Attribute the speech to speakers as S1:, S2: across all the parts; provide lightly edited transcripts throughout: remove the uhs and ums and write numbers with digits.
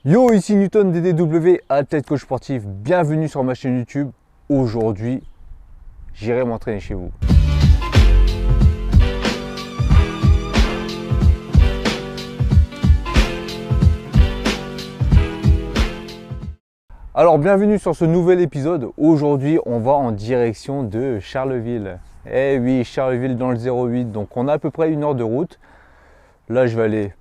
S1: Yo, ici Newton DDW, athlète coach sportif. Bienvenue sur ma chaîne YouTube. Aujourd'hui, j'irai m'entraîner chez vous. Alors, bienvenue sur ce nouvel épisode. Aujourd'hui, on va en direction de Charleville. Eh oui, Charleville dans le 08. Donc, on a à peu près 1 heure de route. Là, je vais aller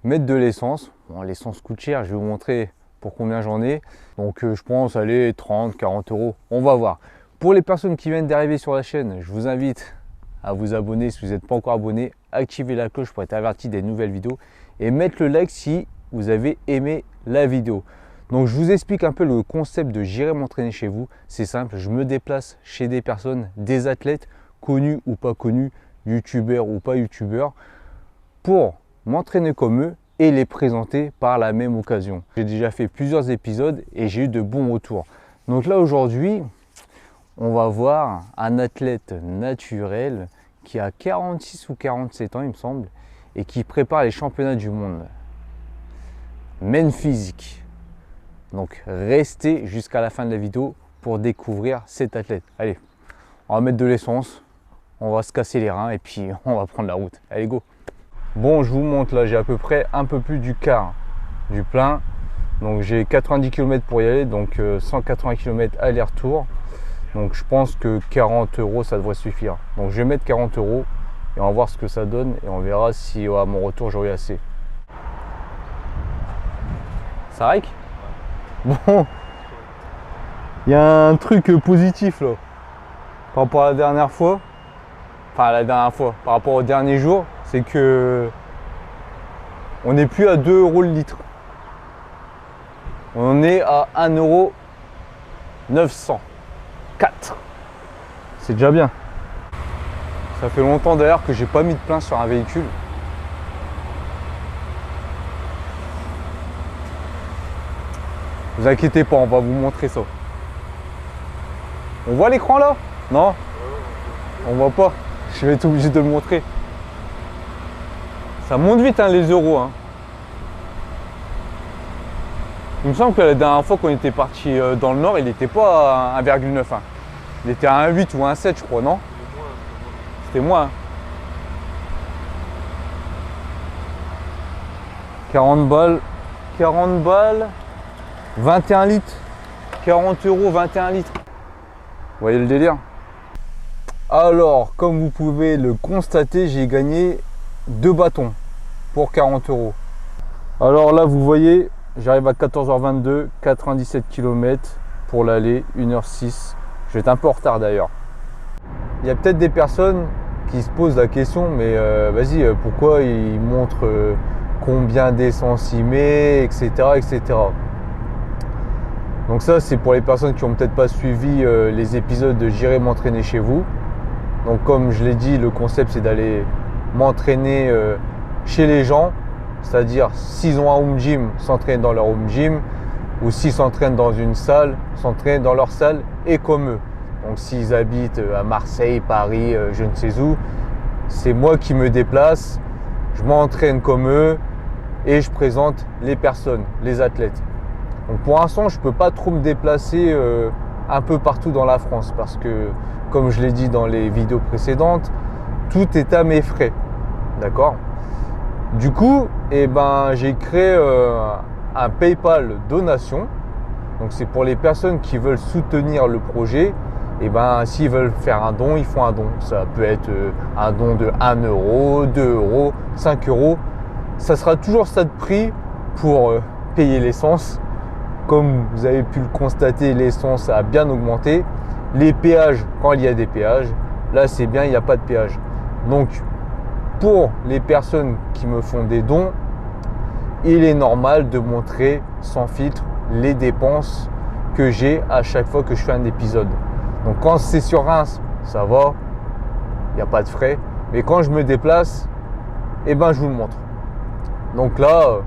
S1: mettre de l'essence. Bon, l'essence coûte cher, je vais vous montrer pour combien j'en ai. Donc je pense aller 30, 40 euros, on va voir. Pour les personnes qui viennent d'arriver sur la chaîne, je vous invite à vous abonner si vous n'êtes pas encore abonné, activer la cloche pour être averti des nouvelles vidéos et mettre le like si vous avez aimé la vidéo. Donc je vous explique un peu le concept de j'irai m'entraîner chez vous. C'est simple, je me déplace chez des personnes, des athlètes connus ou pas connus, youtubeurs ou pas youtubeurs, pour m'entraîner comme eux et les présenter par la même occasion. J'ai déjà fait plusieurs épisodes et j'ai eu de bons retours. Donc là aujourd'hui, on va voir un athlète naturel qui a 46 ou 47 ans il me semble et qui prépare les championnats du monde. Men physique. Donc restez jusqu'à la fin de la vidéo pour découvrir cet athlète. Allez, on va mettre de l'essence, on va se casser les reins et puis on va prendre la route. Allez go! Bon, je vous montre là, j'ai à peu près un peu plus du quart du plein. Donc j'ai 90 km pour y aller, donc 180 km aller-retour. Donc je pense que 40 euros ça devrait suffire. Donc je vais mettre 40 euros et on va voir ce que ça donne et on verra si à mon retour j'aurai assez. Ça règle? Bon, il y a un truc positif là par rapport à la dernière fois. Enfin la dernière fois, par rapport au dernier jour, c'est que on n'est plus à 2 euros le litre. On est à 1,904 €. C'est déjà bien. Ça fait longtemps d'ailleurs que j'ai pas mis de plein sur un véhicule. Ne vous inquiétez pas, on va vous montrer ça. On voit l'écran là? Non? On voit pas. Je vais être obligé de le montrer. Ça monte vite hein, les euros. Hein. Il me semble que la dernière fois qu'on était parti dans le nord, il n'était pas à 1,9. Hein. Il était à 1,8 ou 1,7 je crois, non? C'était moins. Hein. 40 balles, 21 litres. 40 euros, 21 litres. Vous voyez le délire? Alors, comme vous pouvez le constater, j'ai gagné 2 bâtons pour 40 euros. Alors là, vous voyez, j'arrive à 14h22, 97 km pour l'aller, 1h06. Je vais être un peu en retard d'ailleurs. Il y a peut-être des personnes qui se posent la question, mais vas-y, pourquoi il montre combien d'essence il met, etc., etc. Donc ça, c'est pour les personnes qui n'ont peut-être pas suivi les épisodes de J'irai m'entraîner chez vous. Donc comme je l'ai dit, le concept c'est d'aller m'entraîner chez les gens, c'est-à-dire s'ils ont un home gym, s'entraîner dans leur home gym, ou s'ils s'entraînent dans une salle, s'entraîner dans leur salle et comme eux. Donc s'ils habitent à Marseille, Paris, je ne sais où, c'est moi qui me déplace, je m'entraîne comme eux et je présente les personnes, les athlètes. Donc pour l'instant, je ne peux pas trop me déplacer un peu partout dans la France parce que, comme je l'ai dit dans les vidéos précédentes, tout est à mes frais. D'accord? Du coup, j'ai créé un PayPal donation. Donc c'est pour les personnes qui veulent soutenir le projet. S'ils veulent faire un don, ils font un don. Ça peut être un don de 1 euro, 2 euros, 5 euros. Ça sera toujours ça de prix pour payer l'essence. Comme vous avez pu le constater, l'essence a bien augmenté. Les péages, quand il y a des péages, là c'est bien, il n'y a pas de péage. Donc pour les personnes qui me font des dons, il est normal de montrer sans filtre les dépenses que j'ai à chaque fois que je fais un épisode. Donc quand c'est sur Reims, ça va, il n'y a pas de frais. Mais quand je me déplace, je vous le montre. Donc là,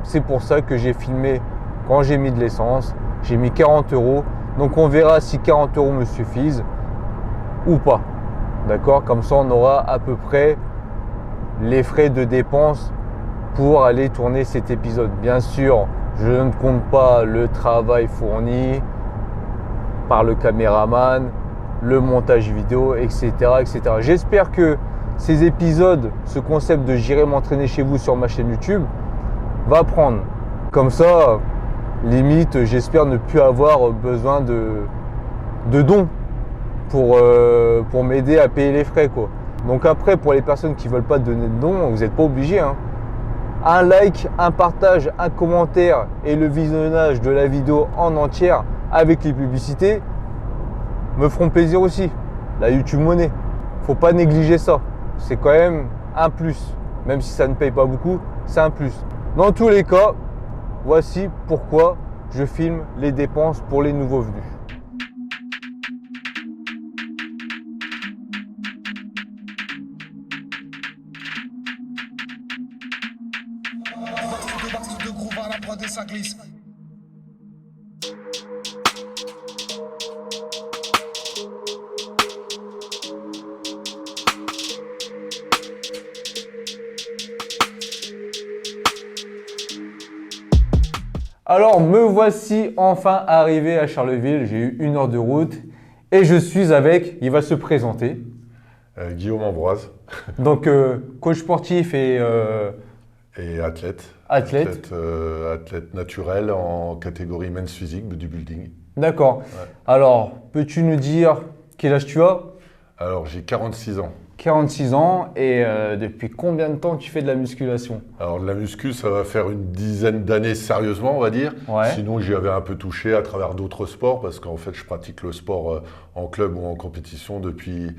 S1: c'est pour ça que j'ai filmé quand j'ai mis de l'essence. J'ai mis 40 euros. Donc on verra si 40 euros me suffisent ou pas. D'accord? Comme ça, on aura à peu près les frais de dépense pour aller tourner cet épisode. Bien sûr, Je ne compte pas le travail fourni par le caméraman, le montage vidéo, etc. etc. J'espère que ces épisodes, ce concept de j'irai m'entraîner chez vous sur ma chaîne YouTube, va prendre. Comme ça, limite, j'espère ne plus avoir besoin de dons pour m'aider à payer les frais, quoi. Donc après, pour les personnes qui ne veulent pas donner de dons, vous n'êtes pas obligés, hein. Un like, un partage, un commentaire et le visionnage de la vidéo en entière avec les publicités me feront plaisir aussi. La YouTube Money. Faut pas négliger ça. C'est quand même un plus. Même si ça ne paye pas beaucoup, c'est un plus. Dans tous les cas, voici pourquoi je filme les dépenses pour les nouveaux venus.
S2: Ça glisse.
S1: Alors me voici enfin arrivé à Charleville. J'ai eu 1 heure de route et je suis avec, il va se présenter.
S3: Guillaume Ambroise.
S1: Donc coach sportif et
S3: athlète.
S1: Athlète
S3: Naturel en catégorie men's physique, bodybuilding.
S1: D'accord. Ouais. Alors, peux-tu nous dire quel âge tu as?
S3: Alors, j'ai 46 ans.
S1: 46 ans et depuis combien de temps tu fais de la musculation?
S3: Alors, de la muscu, ça va faire une dizaine d'années sérieusement, on va dire.
S1: Ouais.
S3: Sinon, j'y avais un peu touché à travers d'autres sports parce qu'en fait, je pratique le sport en club ou en compétition depuis...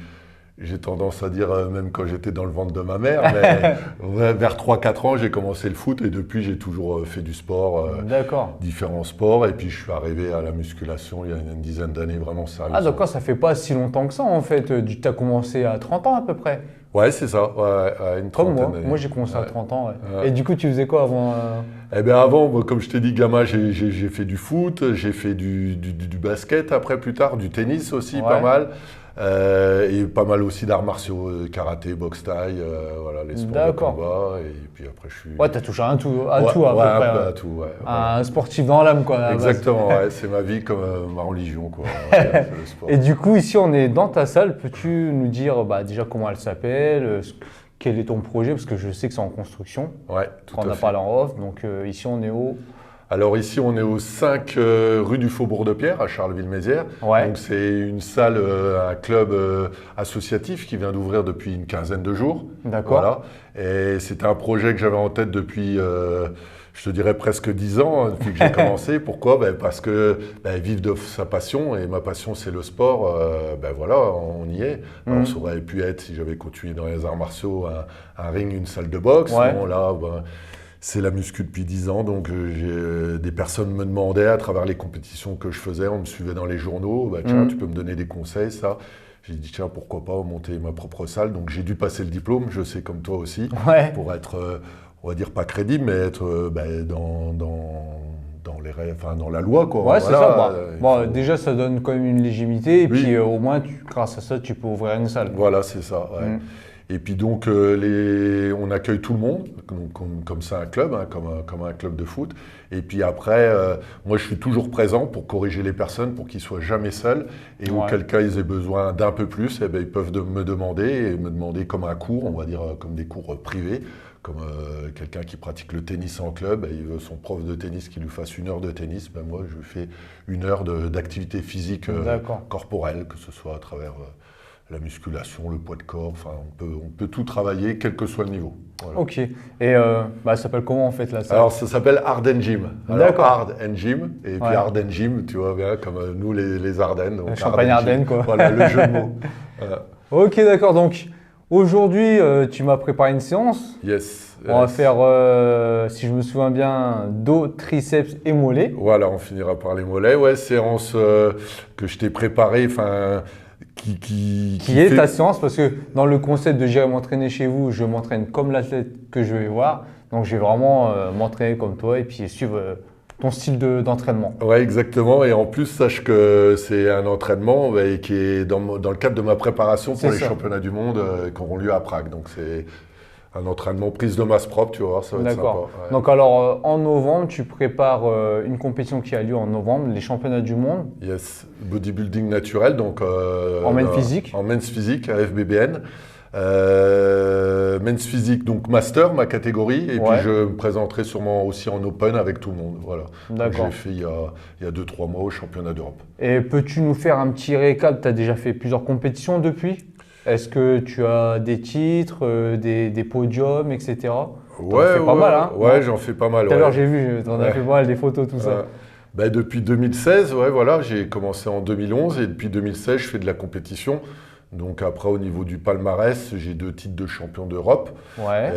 S3: J'ai tendance à dire, même quand j'étais dans le ventre de ma mère, mais ouais, vers 3-4 ans, j'ai commencé le foot et depuis, j'ai toujours fait du sport, différents sports. Et puis, je suis arrivé à la musculation il y a une dizaine d'années, vraiment sérieusement.
S1: Ah d'accord, ça fait pas si longtemps que ça en fait. Tu as commencé à 30 ans à peu près.
S3: Ouais, c'est ça, ouais, une
S1: comme
S3: trentaine
S1: moi.
S3: d'années.
S1: Moi, j'ai commencé à 30 ans. Ouais.
S3: Ouais.
S1: Et du coup, tu faisais quoi avant
S3: Eh bien avant, comme je t'ai dit, gamin, j'ai fait du foot, j'ai fait du basket après, plus tard, du tennis aussi, pas mal. Et pas mal aussi d'arts martiaux, karaté, boxe thaï, voilà, les sports de combat. Et puis après, je suis...
S1: Ouais, t'as touché à tout à peu près.
S3: À tout, ouais.
S1: Un sportif dans l'âme, quoi.
S3: Exactement, ouais, c'est ma vie comme ma religion, quoi. C'est le sport.
S1: Et du coup, ici, on est dans ta salle. Peux-tu nous dire déjà comment elle s'appelle, quel est ton projet? Parce que je sais que c'est en construction.
S3: Ouais, tout à fait.
S1: On a parlé en off. Donc ici, on est au...
S3: Alors ici, on est au 5 rue du Faubourg-de-Pierre, à Charleville-Mézières.
S1: Ouais.
S3: Donc c'est une salle, un club associatif qui vient d'ouvrir depuis une quinzaine de jours.
S1: D'accord.
S3: Voilà. Et c'était un projet que j'avais en tête depuis, je te dirais, presque 10 ans, depuis que j'ai commencé. Pourquoi? Parce que vivre de sa passion, et ma passion c'est le sport, voilà, on y est. Alors, ça aurait pu être, si j'avais continué dans les arts martiaux, un ring, une salle de boxe.
S1: Ouais.
S3: Bon, là, c'est la muscu depuis 10 ans, donc des personnes me demandaient à travers les compétitions que je faisais, on me suivait dans les journaux, tiens, tu peux me donner des conseils, ça. J'ai dit, tiens, pourquoi pas monter ma propre salle. Donc j'ai dû passer le diplôme, je sais comme toi aussi, pour être, on va dire pas crédible, mais être dans la loi, quoi.
S1: Ouais,
S3: voilà,
S1: c'est ça. Déjà, ça donne quand même une légitimité, et puis au moins, grâce à ça, tu peux ouvrir une salle.
S3: Voilà, c'est ça, ouais. Et puis donc, on accueille tout le monde, comme ça un club, hein, comme un club de foot. Et puis après, moi je suis toujours présent pour corriger les personnes, pour qu'ils ne soient jamais seuls. Et auquel cas ils aient besoin d'un peu plus, ils peuvent me demander comme un cours, on va dire comme des cours privés. Comme quelqu'un qui pratique le tennis en club, il veut son prof de tennis qui lui fasse 1 heure de tennis. Moi je fais 1 heure d'activité physique corporelle, que ce soit à travers... la musculation, le poids de corps, enfin on peut tout travailler, quel que soit le niveau. Voilà.
S1: Ok. Et ça s'appelle comment en fait la salle?
S3: Alors ça s'appelle Ardennes Gym.
S1: D'accord.
S3: Hard and Gym, et puis Ardennes Gym, tu vois bien, comme nous les Ardennes. Donc
S1: Champagne-Ardenne, quoi.
S3: Voilà, le jeu de mots. Voilà.
S1: Ok, d'accord. Donc aujourd'hui, tu m'as préparé une séance.
S3: Yes.
S1: On va faire, si je me souviens bien, dos, triceps et mollets.
S3: Voilà, on finira par les mollets. Ouais, séance que je t'ai préparée, enfin... Qui
S1: est ta séance, parce que dans le concept de j'irai m'entraîner chez vous, je m'entraîne comme l'athlète que je vais voir. Donc je vais vraiment m'entraîner comme toi et puis suivre ton style d'entraînement.
S3: Ouais, exactement. Et en plus, sache que c'est un entraînement qui est dans le cadre de ma préparation pour les championnats du monde qui auront lieu à Prague. Donc c'est un entraînement prise de masse propre, tu vas voir, ça va être sympa.
S1: D'accord.
S3: Ouais.
S1: Donc alors en novembre, tu prépares une compétition qui a lieu en novembre, les championnats du monde.
S3: Yes, bodybuilding naturel, donc
S1: En main physique.
S3: En men's physique à FBBN. Men's physique, donc master, ma catégorie, et puis je me présenterai sûrement aussi en open avec tout le monde. Voilà.
S1: D'accord.
S3: J'ai fait il y a 2-3 mois au championnat d'Europe.
S1: Et peux-tu nous faire un petit récap? Tu as déjà fait plusieurs compétitions depuis? Est-ce que tu as des titres, des podiums, etc.
S3: Ouais,
S1: fait pas mal, hein?
S3: Ouais, j'en fais pas mal.
S1: Tout à l'heure, j'ai vu, tu en as fait pas mal, des photos, tout ça.
S3: Ben, depuis 2016, ouais, voilà, j'ai commencé en 2011 et depuis 2016, je fais de la compétition. Donc après, au niveau du palmarès, j'ai 2 titres de champion d'Europe,
S1: Ouais.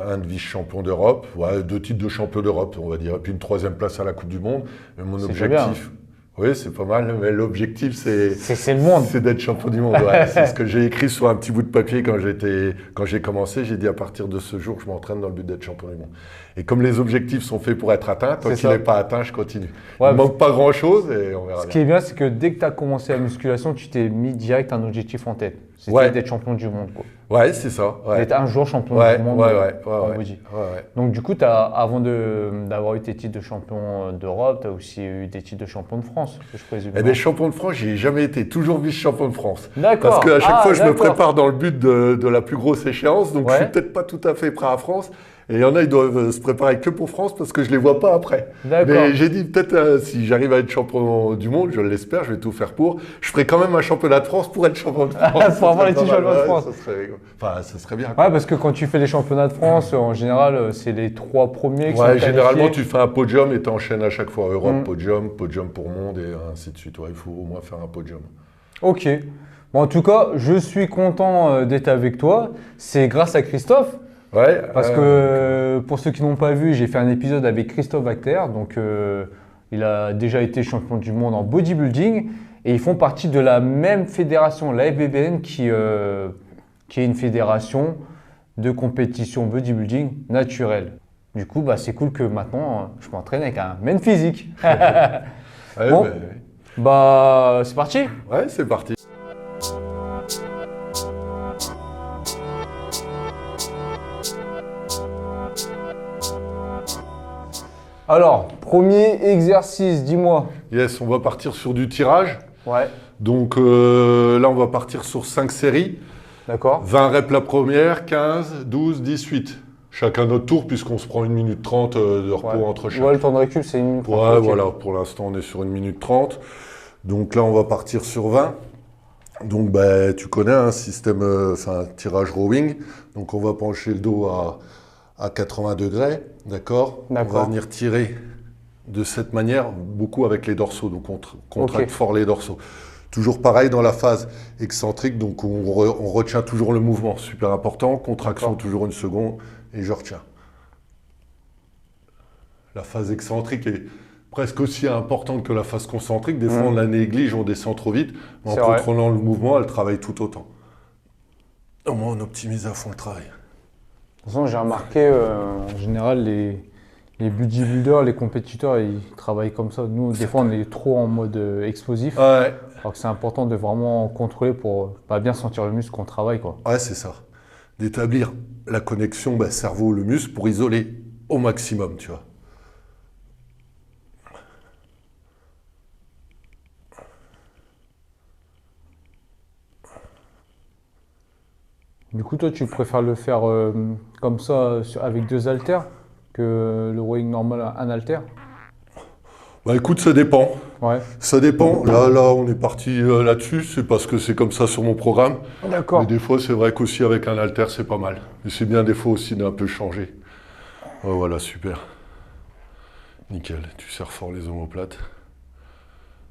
S3: un de vice-champion d'Europe, 2 titres de champion d'Europe, on va dire, et puis une 3e place à la Coupe du Monde. Mais mon
S1: C'est déjà bien.
S3: objectif, oui, c'est pas mal, mais l'objectif,
S1: C'est le monde.
S3: c'est d'être champion du monde. Ouais. C'est ce que j'ai écrit sur un petit bout de papier quand j'ai commencé. J'ai dit à partir de ce jour, je m'entraîne dans le but d'être champion du monde. Et comme les objectifs sont faits pour être atteints, tant qu'il n'est pas atteint, je continue.
S1: Ouais,
S3: Il ne manque pas grand-chose et on verra
S1: Ce
S3: bien.
S1: qui est bien, c'est que dès que tu as commencé la musculation, tu t'es mis direct un objectif en tête. C'était d'être champion du monde, quoi.
S3: Ouais, c'est ça. Ouais.
S1: D'être un jour champion du monde en body.
S3: Ouais.
S1: Donc du coup, avant d'avoir eu tes titres de champion d'Europe, tu as aussi eu des titres de champion de France, que je présume.
S3: Eh bien, champion de France, j'ai jamais été, toujours vice-champion de France.
S1: D'accord.
S3: Parce qu'à chaque fois, je me
S1: d'accord.
S3: prépare dans le but de la plus grosse échéance, donc je
S1: Ouais.
S3: suis peut-être pas tout à fait prêt à France. Et il y en a, ils doivent se préparer que pour France parce que je les vois pas après.
S1: D'accord.
S3: Mais j'ai dit peut-être si j'arrive à être champion du monde, je l'espère, je vais tout faire pour. Je ferai quand même un championnat de France pour être champion de France.
S1: Pour avoir les titres champion de France.
S3: Ça serait bien.
S1: Ouais, parce que quand tu fais les championnats de France, en général, c'est les 3 premiers qui sont qualifiés.
S3: Généralement, tu fais un podium et tu enchaînes à chaque fois. Europe, podium pour monde et ainsi de suite. Ouais, il faut au moins faire un podium.
S1: Ok. Bon, en tout cas, je suis content d'être avec toi. C'est grâce à Christophe.
S3: Ouais.
S1: Parce que pour ceux qui n'ont pas vu, j'ai fait un épisode avec Christophe Acter. Donc, il a déjà été champion du monde en bodybuilding. Et ils font partie de la même fédération, la FBBN, qui est une fédération de compétition bodybuilding naturelle. Du coup, c'est cool que maintenant, je m'entraîne avec un men physique. Bon. C'est parti.
S3: Ouais, c'est parti.
S1: Alors, premier exercice, dis-moi.
S3: Yes, on va partir sur du tirage.
S1: Ouais.
S3: Donc là, on va partir sur 5 séries.
S1: D'accord.
S3: 20 reps la première, 15, 12, 18. Chacun notre tour, puisqu'on se prend 1 minute 30 de repos entre chaque.
S1: Ouais, le temps de récup, c'est 1 minute 30.
S3: Ouais,
S1: ok.
S3: voilà, pour l'instant, on est sur 1 minute 30. Donc là, on va partir sur 20. Donc, tu connais un système, tirage rowing. Donc, on va pencher le dos à 80 degrés, d'accord. On va venir tirer de cette manière, beaucoup avec les dorsaux. Donc, on contracte fort les dorsaux. Toujours pareil dans la phase excentrique, donc on retient toujours le mouvement, super important. Contraction toujours 1 seconde et je retiens. La phase excentrique est presque aussi importante que la phase concentrique. Des fois, on la néglige, on descend trop vite. Mais en contrôlant le mouvement, elle travaille tout autant. Au moins, on optimise à fond le travail.
S1: De toute façon, j'ai remarqué, en général, les bodybuilders, les compétiteurs, ils travaillent comme ça. Nous, des fois, on est trop en mode explosif.
S3: Ouais.
S1: Alors que c'est important de vraiment contrôler pour bien sentir le muscle qu'on travaille, quoi.
S3: Ouais, c'est ça. D'établir la connexion cerveau-le muscle pour isoler au maximum, tu vois.
S1: Du coup, toi, tu préfères le faire comme ça, avec 2 haltères, que le rowing normal, un haltère?
S3: Écoute, ça dépend.
S1: Ouais.
S3: Ça dépend. Là, on est parti là-dessus. C'est parce que c'est comme ça sur mon programme.
S1: D'accord.
S3: Mais des fois, c'est vrai qu'aussi avec un haltère, c'est pas mal. Mais c'est bien des fois aussi d'un peu changer. Ouais, voilà, super. Nickel. Tu serres fort les omoplates.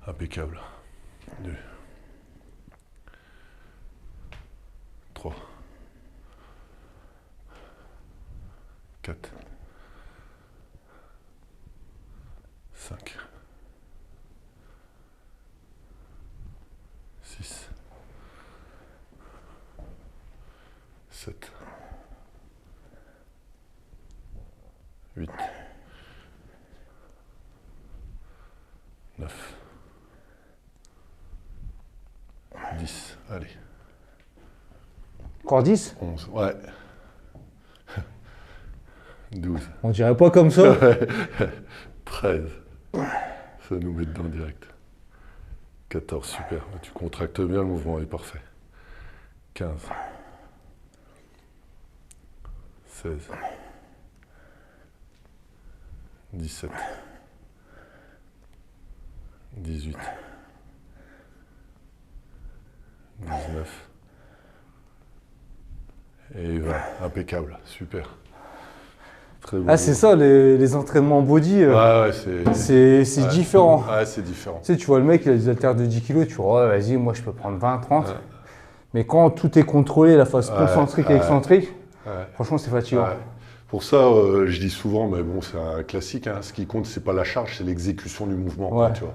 S3: Impeccable. 2. 3. 4. 5. 6. 7. 8. 9. 10. Allez.
S1: Encore 10?
S3: 11. Ouais. 12.
S1: On dirait pas comme ça.
S3: 13. Ça nous met dedans direct. 14, super. Tu contractes bien, le mouvement est parfait. 15. 16. 17. 18. 19. Et 20. Impeccable, super. Très beau.
S1: Ah, c'est ça, les entraînements body,
S3: Ouais,
S1: c'est différent.
S3: Ouais, c'est différent.
S1: Tu sais, tu vois le mec, il a des haltères de 10 kg, tu vois, ouais, vas-y, moi je peux prendre 20, 30. Ouais. Mais quand tout est contrôlé, la phase concentrique et excentrique, franchement, c'est fatigant.
S3: Ouais. Pour ça, je dis souvent, mais bon, c'est un classique, hein, ce qui compte, c'est pas la charge, c'est l'exécution du mouvement. Quoi, tu vois.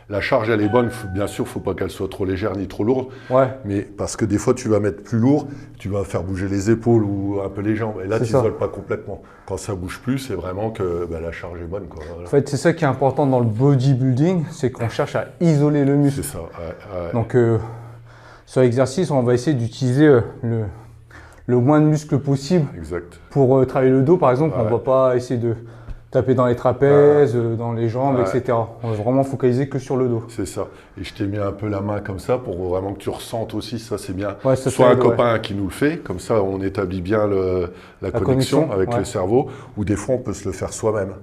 S3: La charge, elle est bonne, bien sûr, il ne faut pas qu'elle soit trop légère ni trop lourde. Ouais. Mais parce que des fois, tu vas mettre plus lourd, tu vas faire bouger les épaules ou un peu les jambes. Et là, tu n'isoles pas complètement. Quand ça bouge plus, c'est vraiment que la charge est bonne. Quoi, voilà.
S1: En fait, c'est ça qui est important dans le bodybuilding, c'est qu'on cherche à isoler le muscle.
S3: C'est ça, ouais.
S1: Donc, sur l'exercice, on va essayer d'utiliser le moins de muscles possible.
S3: Exact.
S1: Pour travailler le dos, par exemple, on ne va pas essayer de taper dans les trapèzes, dans les jambes, etc. On va vraiment focaliser que sur le dos.
S3: C'est ça. Et je t'ai mis un peu la main comme ça pour vraiment que tu ressentes aussi, ça c'est bien.
S1: Ouais, ça
S3: soit un copain qui nous le fait, comme ça on établit bien la connexion avec le cerveau, ou des fois on peut se le faire soi-même.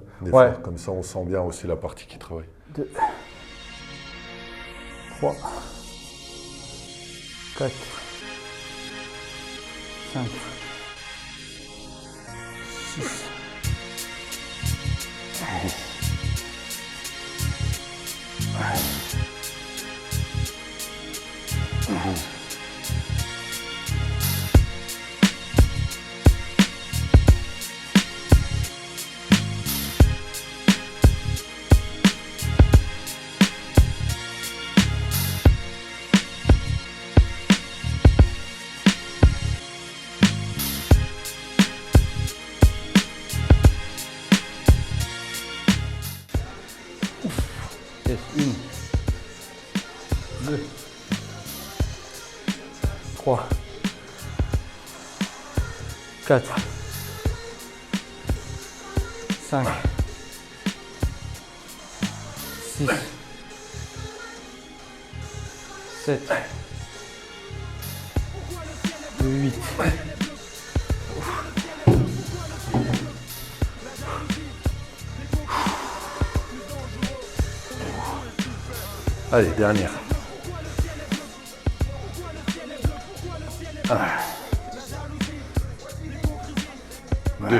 S3: Comme ça on sent bien aussi la partie qui travaille.
S1: 2, 3, 4, 5, 6, 3, 4, 5, 6, 7, 8.
S3: Allez, dernière. 2,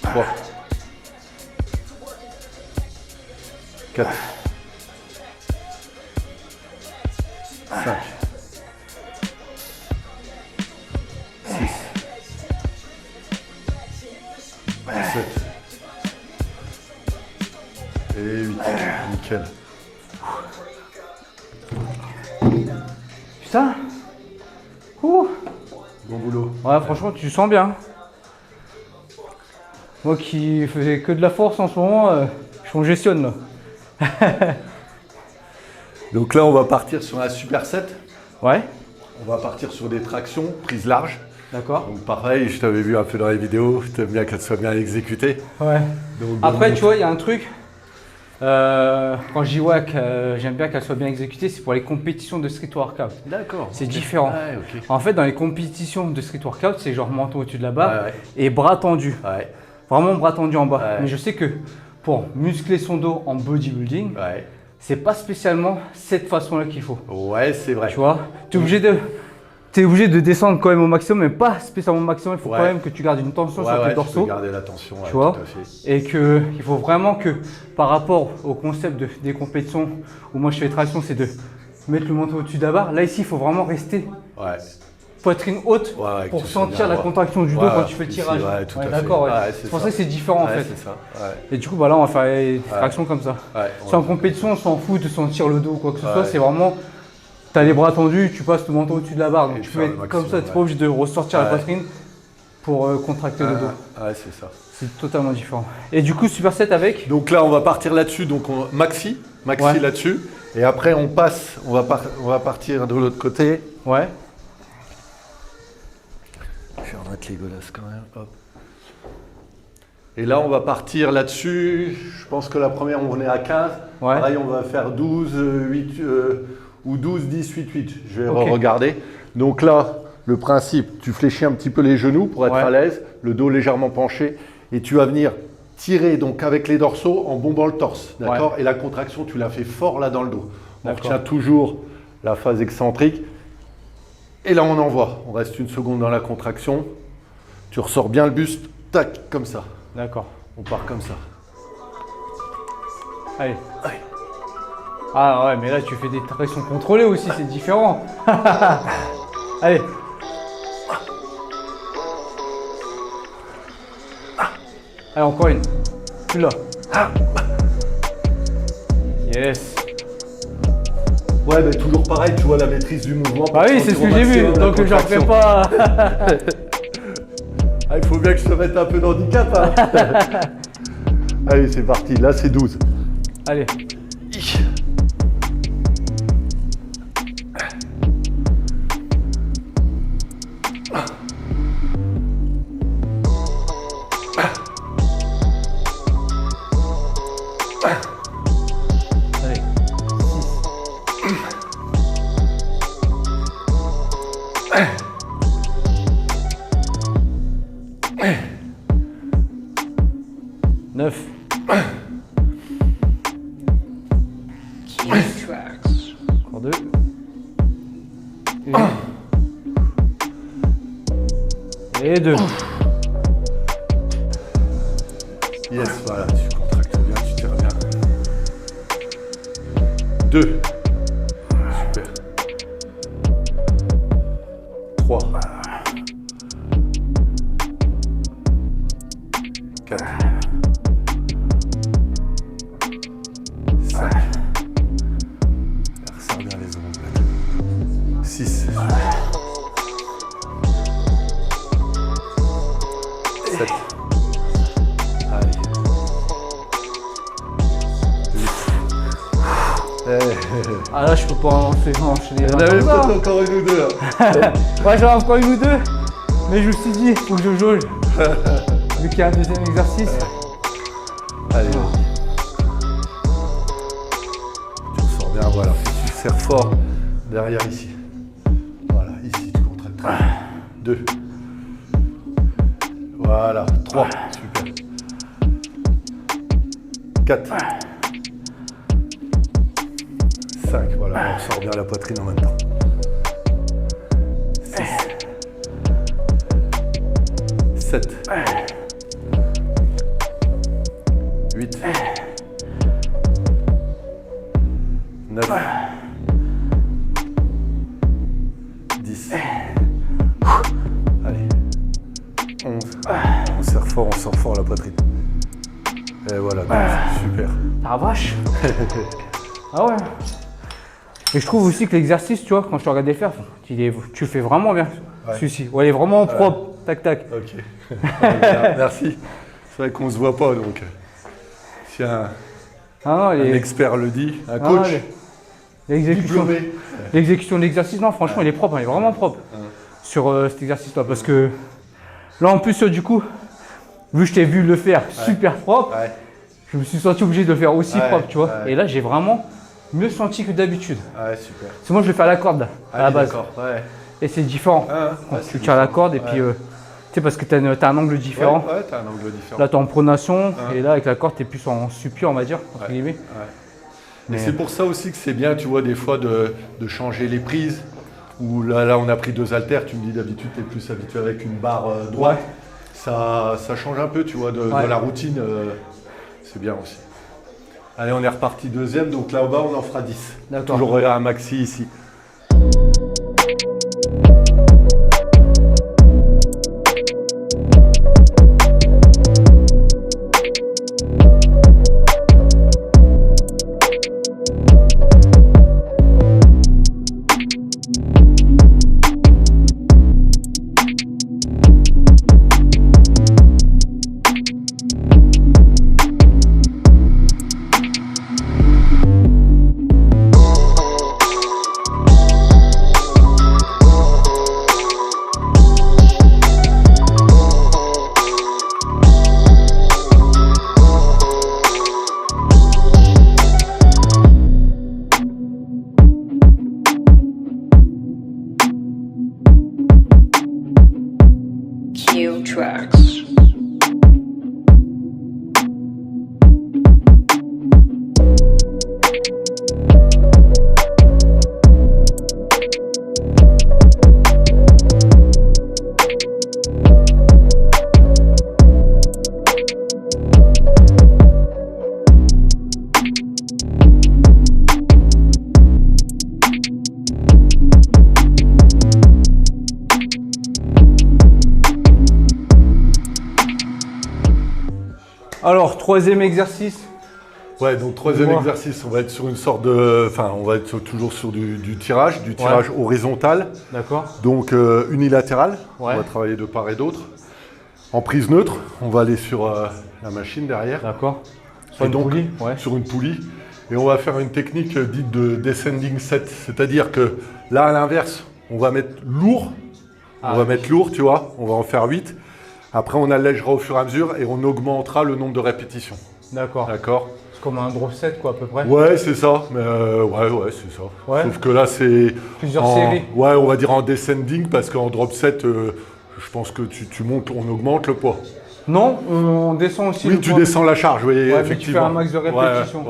S3: 3, 4, 5, 6, 7 et 8. Nickel.
S1: Putain. Ouh.
S3: Bon boulot.
S1: Ouais, franchement, tu sens bien. Moi qui faisais que de la force en ce moment, je congestionne là.
S3: Donc là, on va partir sur un superset.
S1: Ouais.
S3: On va partir sur des tractions, prises larges.
S1: D'accord.
S3: Donc pareil, je t'avais vu un peu dans les vidéos, je t'aime bien qu'elles soient bien exécutées.
S1: Ouais.
S3: Donc,
S1: après, tu vois, il y a un truc. Quand je dis ouais, j'aime bien qu'elle soit bien exécutée, c'est pour les compétitions de street workout. D'accord. C'est différent.
S3: Ouais, okay.
S1: En fait, dans les compétitions de street workout, c'est genre menton au-dessus de la barre et bras tendus. Ouais. Vraiment bras tendus en bas. Ouais. Mais je sais que pour muscler son dos en bodybuilding, c'est pas spécialement cette façon-là qu'il faut. Ouais, c'est vrai. Tu vois, tu es obligé de descendre quand même au maximum, mais pas spécialement au maximum. Il faut quand même que tu gardes une tension sur tes dorsaux.
S3: Garder la tension,
S1: tu vois, et qu'il faut vraiment que par rapport au concept des compétitions où moi je fais traction, c'est de mettre le menton au-dessus de la barre. Là ici, il faut vraiment rester poitrine haute pour sentir la contraction du dos quand tu fais le tirage. D'accord, c'est pour ça que c'est différent en fait. Ça. Et du coup, bah là, on va faire des tractions comme ça. Si en compétition, on s'en fout de sentir le dos ou quoi que ce soit, c'est vraiment. Tu as les bras tendus, tu passes le menton au-dessus de la barre, donc tu peux être comme ça, tu n'es pas obligé de ressortir la poitrine pour contracter le dos.
S3: Ouais, c'est ça.
S1: C'est totalement différent. Et du coup, superset avec.
S3: Donc là, on va partir là-dessus, donc maxi là-dessus. Et après, on passe, on va partir de l'autre côté.
S1: Ouais.
S3: Je vais remettre être dégueulasse quand même. Hop. Et là, on va partir là-dessus. Je pense que la première, on est à 15.
S4: Ouais.
S3: Pareil, on va faire 12, 8 ou 12, 10, 8, 8. Je vais
S4: Ok.
S3: regarder. Donc là, le principe, tu fléchis un petit peu les genoux pour être
S4: Ouais.
S3: à l'aise, le dos légèrement penché, et tu vas venir tirer donc avec les dorsaux en bombant le torse. D'accord. Et la contraction, tu la fais fort là dans le dos. On
S4: D'accord.
S3: retient toujours la phase excentrique. Et là, on envoie. On reste une seconde dans la contraction. Tu ressors bien le buste. Tac, comme ça.
S4: D'accord.
S3: On part comme ça.
S4: Allez. Ah ouais, mais là tu fais des tractions contrôlées aussi, c'est différent. Allez. Allez, encore une. Plus là. Yes.
S3: Ouais, mais toujours pareil, tu vois la maîtrise du mouvement.
S4: Bah oui, c'est ce que j'ai vu, donc j'en fais pas.
S3: Ah, il faut bien que je te mette un peu d'handicap. Hein. Allez, c'est parti. Là, c'est 12.
S4: Allez. Allez. 9. Encore 2. Et 2.
S3: Yes, voilà, tu contractes bien, tu tires bien. 2. Super. 3. 4. 5. Resserre bien les ongles. 6. 7. Allez. 8.
S4: Ah là, je peux pas enchaîner.
S3: Il y en avait peut-être encore une ou deux là.
S4: Ouais, j'en ai encore une ou deux. Mais je me suis dit, faut que je jauge. Vu qu'il y a un deuxième exercice.
S3: Allez, vas-y. Tu ressors bien, voilà. Tu serres fort derrière ici. Voilà, ici, tu contractes. 2. Voilà, 3. Super. 4. 5. Voilà, on ressort bien la poitrine en même temps. 6. 7. 8. 9. 10. Allez. 11. On serre fort la poitrine. Et voilà, 12. Super.
S4: Ah vache. Ah ouais. Et je trouve aussi que l'exercice, tu vois, quand je te regarde les faire, tu le fais vraiment bien.
S3: Ouais.
S4: Celui-ci. Ouais, il est vraiment propre. Tac, tac.
S3: Ok. Merci. C'est vrai qu'on ne se voit pas, donc si un
S4: Ah non,
S3: expert le dit, un coach
S4: l'exécution
S3: diplômé.
S4: l'exécution de l'exercice, non, franchement, il est propre, il est vraiment propre sur cet exercice-là. Parce que là, en plus, du coup, vu que je t'ai vu le faire super propre,
S3: Ouais.
S4: je me suis senti obligé de le faire aussi
S3: Ouais,
S4: propre, tu vois.
S3: ouais.
S4: Et là, j'ai vraiment mieux senti que d'habitude.
S3: Ouais, super.
S4: Parce que moi, je le fais à la corde, à la base.
S3: D'accord. Ouais.
S4: Et c'est différent. Quand tu tires la corde, et puis, tu sais, parce que tu as un angle différent.
S3: Ouais, t'as un angle différent.
S4: Là, tu es en pronation, et là, avec la corde, tu es plus en suppi, on va dire, entre guillemets.
S3: Ouais.
S4: Mais-
S3: Et c'est pour ça aussi que c'est bien, tu vois, des fois de changer les prises. Ou là, on a pris 2 haltères. Tu me dis d'habitude, tu es plus habitué avec une barre droite. Ça change un peu, tu vois, de la routine. C'est bien aussi. Allez, on est reparti deuxième. Donc là, au bas, on en fera 10.
S4: D'accord.
S3: Toujours un maxi ici.
S4: Alors, troisième exercice.
S3: Ouais, donc troisième
S4: Moi.
S3: exercice, on va être sur une sorte de... Enfin, on va être toujours sur du tirage horizontal.
S4: D'accord.
S3: Donc unilatéral,
S4: Ouais.
S3: on va travailler de part et d'autre. En prise neutre, on va aller sur la machine derrière.
S4: D'accord. Sur
S3: Et
S4: une
S3: donc,
S4: poulie. Ouais.
S3: sur une poulie. Et on va faire une technique dite de descending set. C'est-à-dire que là, à l'inverse, on va mettre lourd.
S4: Ah,
S3: On va mettre lourd, tu vois. On va en faire 8. Après, on allègera au fur et à mesure et on augmentera le nombre de répétitions.
S4: D'accord.
S3: D'accord?
S4: C'est comme un drop set, quoi, à peu près.
S3: Ouais, c'est ça. Mais ouais, c'est ça.
S4: Ouais.
S3: Sauf que là, c'est...
S4: Plusieurs séries.
S3: Ouais, on va dire en descending parce qu'en drop set, je pense que tu montes, on augmente le poids.
S4: Non, on descend aussi.
S3: Oui,
S4: le
S3: tu
S4: poids.
S3: descends la charge, oui,
S4: Ouais, mais
S3: effectivement.
S4: tu fais un max de répétitions.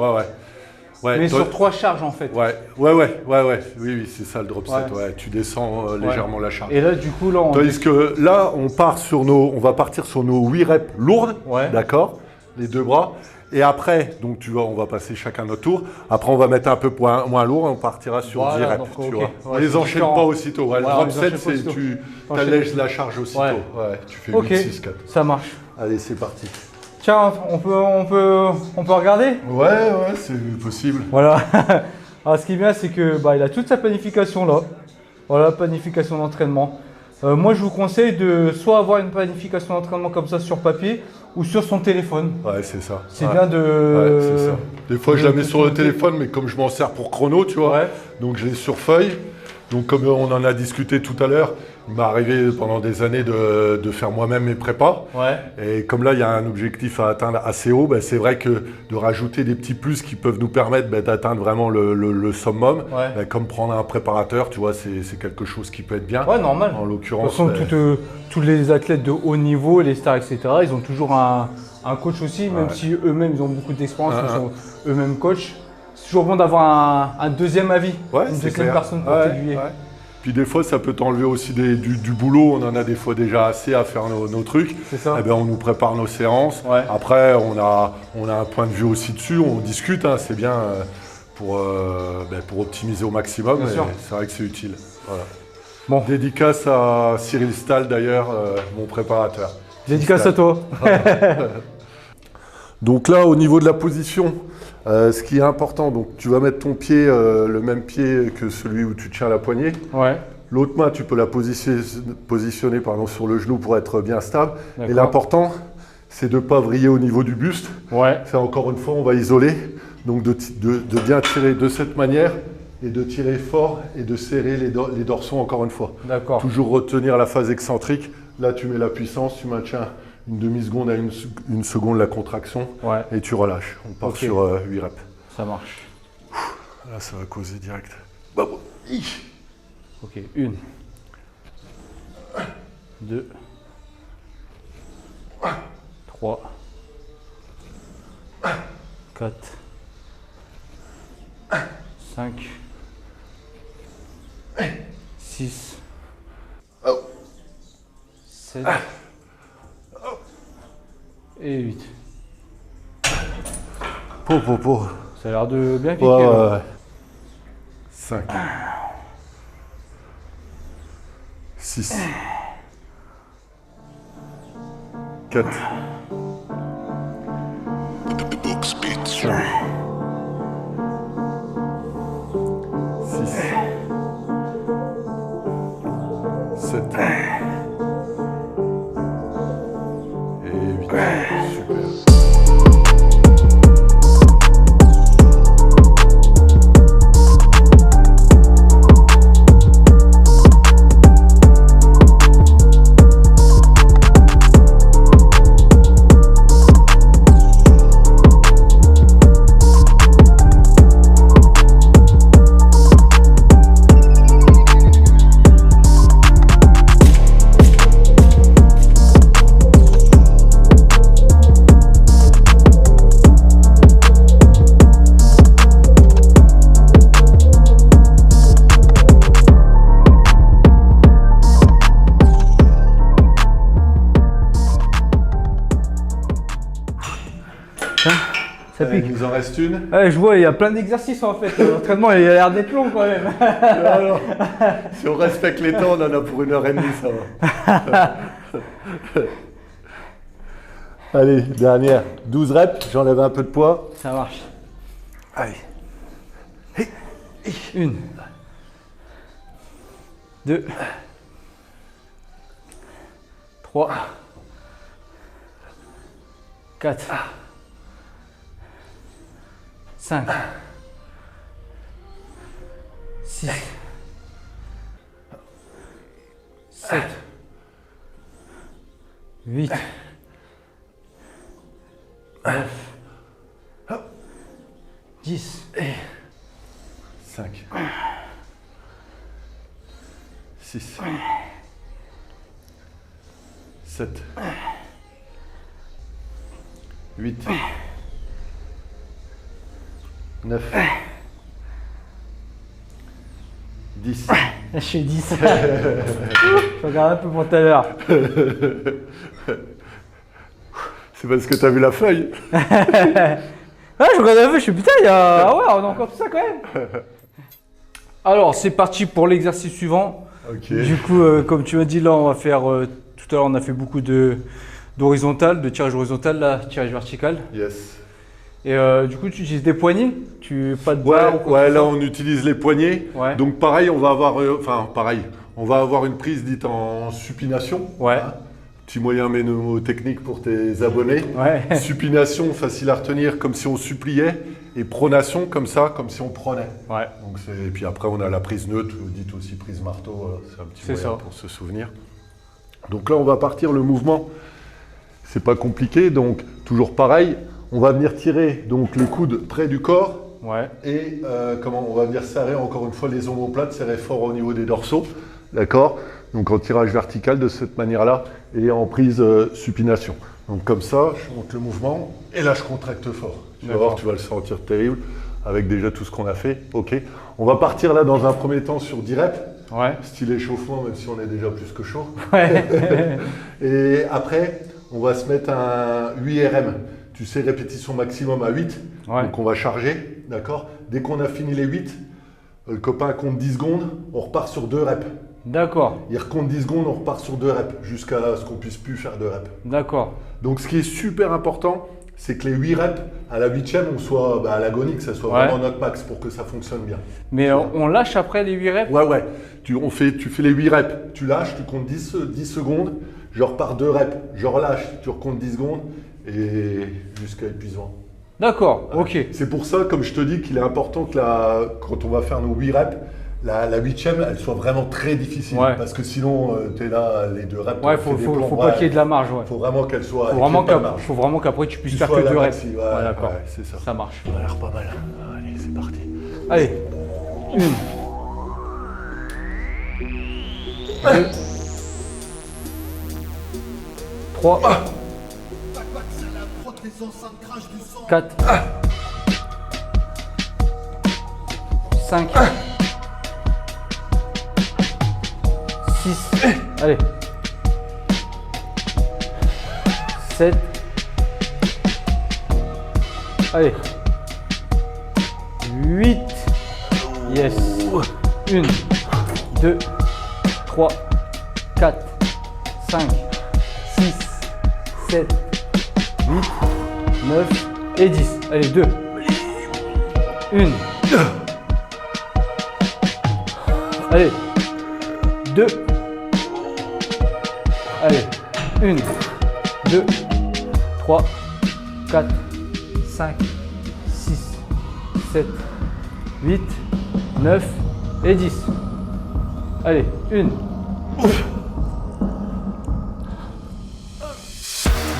S3: Ouais,
S4: Mais
S3: toi-
S4: sur 3 charges, en fait.
S3: Ouais, oui, c'est ça le drop set,
S4: Ouais.
S3: ouais, tu descends légèrement la charge.
S4: Et là, du coup, là, on...
S3: Tandis que là, on va partir sur nos 8 reps lourdes,
S4: Ouais.
S3: d'accord, les deux bras. Et après, donc tu vois, on va passer chacun notre tour. Après, on va mettre un peu moins lourd et on partira sur
S4: Voilà,
S3: 10 reps,
S4: donc,
S3: tu
S4: ok.
S3: vois.
S4: Ouais,
S3: On les
S4: c'est
S3: enchaîne
S4: différent.
S3: pas aussitôt. Ouais, le
S4: Ouais, on
S3: drop
S4: les
S3: set,
S4: enchaîne pas
S3: c'est
S4: aussitôt.
S3: tu
S4: T'enchaînes.
S3: allèges la charge aussitôt.
S4: Ouais.
S3: Ouais, tu fais
S4: Ok,
S3: 8, 6, 4.
S4: ça marche.
S3: Allez, c'est parti.
S4: Tiens, on peut regarder?
S3: Ouais, c'est possible.
S4: Voilà. Alors, ce qui est bien, c'est que il a toute sa planification là. Voilà, planification d'entraînement. Moi, je vous conseille de soit avoir une planification d'entraînement comme ça sur papier ou sur son téléphone.
S3: Ouais, c'est ça.
S4: C'est
S3: Ouais.
S4: bien de.
S3: Ouais, c'est ça. Des fois, je la mets sur le
S4: de-
S3: téléphone, mais comme je m'en sers pour chrono, tu vois,
S4: Ouais.
S3: donc je l'ai sur feuille. Donc, comme on en a discuté tout à l'heure, il m'est arrivé pendant des années de faire moi-même mes prépas.
S4: Ouais.
S3: Et comme là, il y a un objectif à atteindre assez haut, c'est vrai que de rajouter des petits plus qui peuvent nous permettre d'atteindre vraiment le summum,
S4: Ouais.
S3: comme prendre un préparateur, tu vois, c'est quelque chose qui peut être bien.
S4: Ouais, normal.
S3: En
S4: De toute
S3: l'occurrence,
S4: façon, tous les athlètes de haut niveau, les stars, etc., ils ont toujours un coach aussi, même
S3: Ouais.
S4: si eux-mêmes ils ont beaucoup d'expérience,
S3: Ah,
S4: ils sont eux-mêmes coachs. C'est toujours bon d'avoir un deuxième avis,
S3: ouais,
S4: une
S3: c'est
S4: deuxième
S3: clair.
S4: personne pour
S3: Ouais,
S4: t'aiguiller.
S3: ouais. Puis des fois, ça peut t'enlever aussi du boulot. On en a des fois déjà assez à faire nos trucs.
S4: C'est ça.
S3: Eh ben, on nous prépare nos séances.
S4: Ouais.
S3: Après, on a un point de vue aussi dessus. On discute, hein, c'est bien pour optimiser au maximum.
S4: Bien
S3: et
S4: sûr.
S3: c'est vrai que c'est utile. Voilà.
S4: Bon,
S3: Dédicace à Cyril Stahl d'ailleurs, mon préparateur.
S4: dédicace à toi.
S3: Donc là, au niveau de la position, ce qui est important, donc tu vas mettre ton pied, le même pied que celui où tu tiens la poignée.
S4: Ouais,
S3: L'autre main, tu peux la positionner sur le genou pour être bien stable. Et
S4: D'accord.
S3: l'important, c'est de ne pas vriller au niveau du buste.
S4: ouais,
S3: Ça, encore une fois, on va isoler. Donc de bien tirer de cette manière et de tirer fort et de serrer les dorsaux encore une fois.
S4: d'accord.
S3: Toujours retenir la phase excentrique. Là, tu mets la puissance, tu maintiens une demi-seconde à une seconde la contraction
S4: Ouais,
S3: et tu relâches. On part
S4: Ok.
S3: sur 8 reps.
S4: ça marche.
S3: Là, ça va causer direct. Bah, bon.
S4: Ok, 1, 2, 3, 4, 5, 6, 7 et 8. Ça a l'air de bien piquer. là.
S3: 5. 6. 4. 6. 7. Et 8. Super.
S4: Ça pique.
S3: Il nous en reste une.
S4: Ouais, je vois, il y a plein d'exercices en fait. L'entraînement, il a l'air d'être long quand même.
S3: Alors, si on respecte les temps, on en a pour 1h30, ça va. Allez, dernière. 12 reps, j'enlève un peu de poids.
S4: Ça marche.
S3: Allez.
S4: 1, 2, 3, 4, 5, 6, 7, 8, 9, 10,
S3: 5, 6, 7, 8, 9, 10.
S4: je suis 10. Je regarde un peu pour tout à l'heure.
S3: C'est parce que tu as vu la feuille.
S4: Ah, je regarde un peu, je suis putain, ah ouais, on a encore tout ça quand même. Alors, c'est parti pour l'exercice suivant.
S3: Ok.
S4: Du coup, comme tu m'as dit, là, on va faire. Tout à l'heure, on a fait beaucoup d'horizontal, de tirage horizontal, là, tirage vertical.
S3: Yes.
S4: Et du coup, tu utilises des poignées, pas de
S3: Ouais,
S4: barre ou quoi
S3: ouais,
S4: que ce
S3: là
S4: soit.
S3: on utilise les poignets.
S4: Ouais.
S3: Donc pareil, on va avoir, on va avoir une prise dite en supination.
S4: Ouais.
S3: Petit moyen mémotechnique pour tes abonnés.
S4: Ouais.
S3: Supination, facile à retenir, comme si on suppliait. Et pronation, comme ça, comme si on prenait.
S4: Ouais.
S3: Donc et puis après, on a la prise neutre, dite aussi prise marteau. Voilà, c'est un petit
S4: C'est
S3: moyen
S4: ça.
S3: pour se souvenir. Donc là, on va partir le mouvement. C'est pas compliqué, donc toujours pareil. On va venir tirer donc les coudes près du corps.
S4: Ouais.
S3: Et on va venir serrer encore une fois les omoplates, serrer fort au niveau des dorsaux. D'accord? Donc en tirage vertical de cette manière-là et en prise supination. Donc comme ça, je monte le mouvement et là je contracte fort. Tu vas voir, tu vas le sentir terrible avec déjà tout ce qu'on a fait. Ok. On va partir là dans un premier temps sur 10 reps.
S4: Ouais.
S3: Style échauffement, même si on est déjà plus que chaud.
S4: Ouais.
S3: Et après, on va se mettre un 8 RM. Tu sais, répétition maximum à 8.
S4: Ouais.
S3: Donc on va charger, d'accord? Dès qu'on a fini les 8, le copain compte 10 secondes, on repart sur 2 reps.
S4: D'accord.
S3: Il recompte 10 secondes, on repart sur 2 reps, jusqu'à ce qu'on puisse plus faire 2 reps.
S4: D'accord.
S3: Donc ce qui est super important, c'est que les 8 reps, à la 8e, on soit à l'agonie, que ça soit
S4: Ouais.
S3: vraiment notre max pour que ça fonctionne bien.
S4: Mais on lâche après les 8 reps?
S3: Ouais. Tu fais les 8 reps, tu lâches, tu comptes 10 secondes, je repars 2 reps, je relâche, tu recomptes 10 secondes et jusqu'à épuisement.
S4: D'accord, ok.
S3: C'est pour ça, comme je te dis, qu'il est important que quand on va faire nos 8 reps, la 8e, elle soit vraiment très difficile.
S4: Ouais.
S3: Parce que sinon, tu es là, les 2 reps.
S4: Ouais,
S3: tu fais des
S4: faut
S3: plombs.
S4: pas qu'il y ait de la marge, ouais.
S3: Faut vraiment qu'elle soit.
S4: Faut vraiment qu'après tu puisses
S3: Tu
S4: faire
S3: sois
S4: que
S3: à la
S4: 2 reps.
S3: maxi, ouais,
S4: Ouais, d'accord.
S3: ouais, c'est ça.
S4: Ça marche.
S3: Ça a l'air pas mal. Allez, c'est parti.
S4: Allez. 1. 2. 3. 4. 5. 6. Allez. 7. Allez. 8. Yes. 1, 2, 3, 4, 5, 6, 7, 8, 9 et 10. Allez, 2. 1. Allez. 2. Allez. 1, 2, 3, 4, 5, 6, 7, 8, 9 et 10. Allez, 1.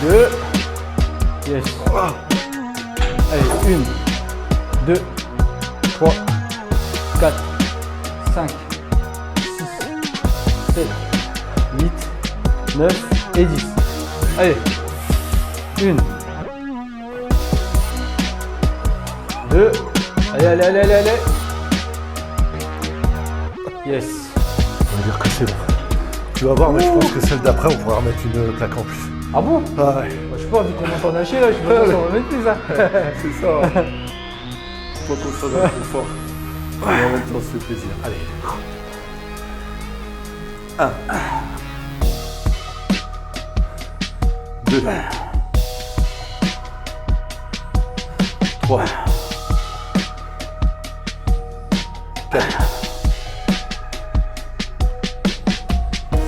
S4: 2. Yes. Allez, 1, 2, 3, 4, 5, 6, 7, 8, 9 et 10. Allez. 1. 2. Allez. Yes.
S3: On va dire que c'est bon. Tu vas voir, mais je pense que celle d'après, on pourra remettre une plaque en plus.
S4: Ah bon?
S3: Ah ouais,
S4: Je sais pas, vu qu'on m'entend lâcher là, je sais pas si on va mettre plus ça.
S3: c'est ça. Faut qu'on soit dans le confort. Et en même temps, c'est plaisir. Allez. 1. 2. 3, 4,